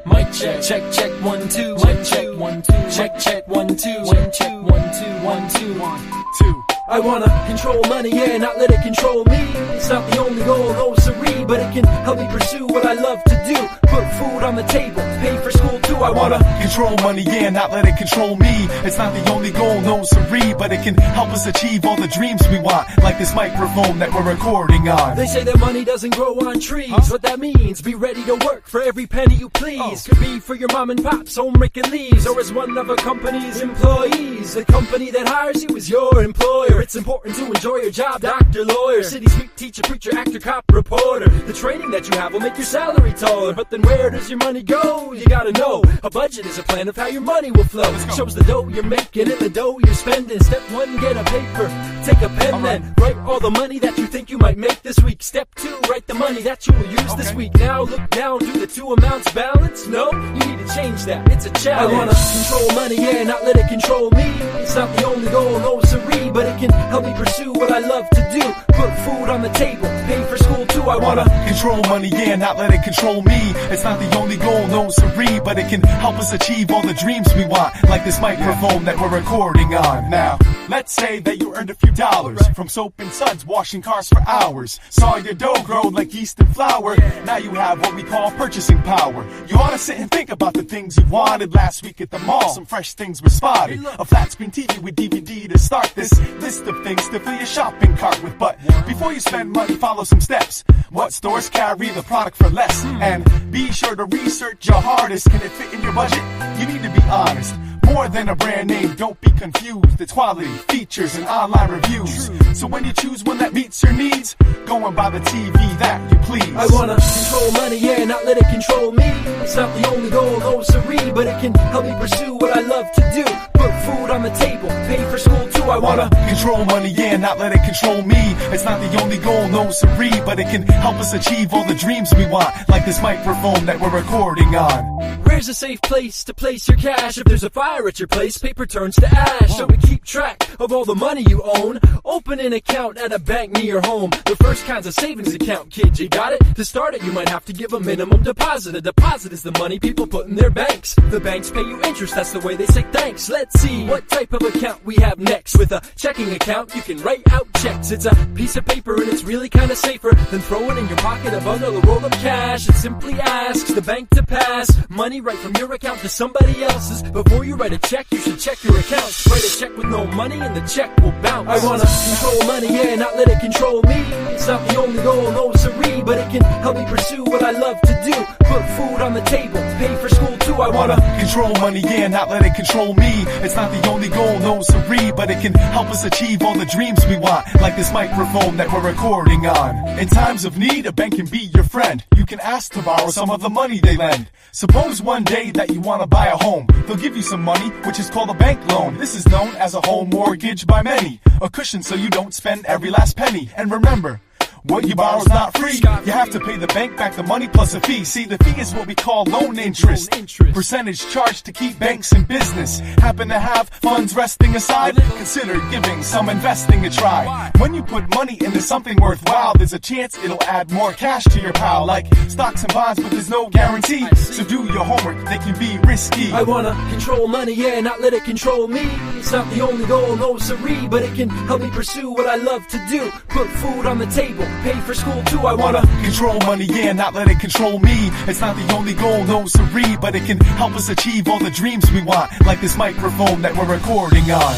Mic check, check, check, 1, 2. Mic check, 1, 2. Check, check, 1, 2. 1, 2, 1, 2, 1, 2, 1, 2. I wanna control money, yeah, not let it control me. It's not the only goal, no siree, but it can help me pursue what I love to do. Put food on the table, pay for school too. I wanna control money, yeah, not let it control me. It's not the only goal, no siree, but it can help us achieve all the dreams we want, like this microphone that we're recording on. They say that money doesn't grow on trees. What that means, be ready to work for every penny you please. Could be for your mom and pop's home raking leaves, or as one of a company's employees. The company that hires you is your employer. It's important to enjoy your job, doctor, lawyer, city sweep, teacher, preacher, actor, cop, reporter. The training that you have will make your salary taller, but then where does your money go? You gotta know, a budget is a plan of how your money will flow. Shows the dough you're making and the dough you're spending. Step 1, get a paper, take a pen, then write all the money that you think you might make this week. Step 2, write the money that you will use this week. Now look down, do the two amounts balance? No, you need to change that, it's a challenge. I wanna control money, yeah, not let it control me. It's not the only goal, no siree, but it can help me pursue what I love to do. Put food on the table, pay for school too. I wanna control money, yeah, not let it control me. It's not the only goal, no siree, but it can help us achieve all the dreams we want, like this microphone that we're recording on. Now, let's say that you earned a few dollars from Soap and Suds, washing cars for hours. Saw your dough grow like yeast and flour. Now you have what we call purchasing power. You ought to sit and think about the things you wanted last week at the mall. Some fresh things were spotted. A flat screen TV with DVD to start this list of things to fill your shopping cart with. But before you spend money, follow some steps. What stores carry the product for less? And be sure to research your hardest. Can it fit in your budget? You need to be honest. More than a brand name, don't be confused. It's quality, features, and online reviews. So when you choose one that meets your needs, go and buy the TV that you please. I wanna control money, yeah, not let it control me. It's not the only goal, no siree, but it can help me pursue what I love to do. Put food on the table, pay for school too. I wanna control money, yeah, not let it control me. It's not the only goal, no siree, but it can help us achieve all the dreams we want, like this microphone that we're recording on. Where's a safe place to place your cash? If there's a fire at your place, paper turns to ash. So we keep track of all the money you own. Open an account at a bank near your home. The first kind's a savings account, kids, you got it? To start it, you might have to give a minimum deposit. A deposit is the money people put in their banks. The banks pay you interest, that's the way they say thanks. Let's see what type of account we have next. With a checking account, you can write out checks. It's a piece of paper and it's really kinda safer than throwing in your pocket a bundle of rolled up cash. It simply asks the bank to pass money right from your account to somebody else's. Before you write a check, you should check your accounts. Write a check with no money and the check will bounce. I wanna control money, yeah, not let it control me. It's not the only goal, no siree, but it can help me pursue what I love to do. Put food on the table, pay for school too. I wanna control money, yeah, not let it control me. It's not the only goal, no siree, but it can help us achieve all the dreams we want, like this microphone that we're recording on. In times of need, a bank can be your friend. You can ask to borrow some of the money they lend. Suppose one day that you want to buy a home. They'll give you some money, which is called a bank loan. This is known as a home mortgage by many. A cushion so you don't spend every last penny. And remember, what you borrow's not free. You have to pay the bank back the money plus a fee. See, the fee is what we call loan interest. Percentage charged to keep banks in business. Happen to have funds resting aside? Consider giving some investing a try. When you put money into something worthwhile, there's a chance it'll add more cash to your pile. Like stocks and bonds, but there's no guarantee. So do your homework, they can be risky. I wanna control money, yeah, not let it control me. It's not the only goal, no siree, but it can help me pursue what I love to do. Put food on the table, pay for school too. I wanna control money, yeah, not let it control me. It's not the only goal, no siree, but it can help us achieve all the dreams we want, like this microphone that we're recording on.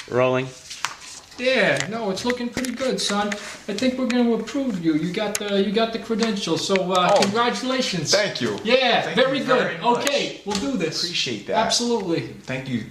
Rolling. Yeah, no, it's looking pretty good, son. I think we're going to approve you. You got the credentials, so congratulations. Thank you. Yeah, Thank very you good. very much. Okay, we'll do this. Appreciate that. Absolutely. Thank you.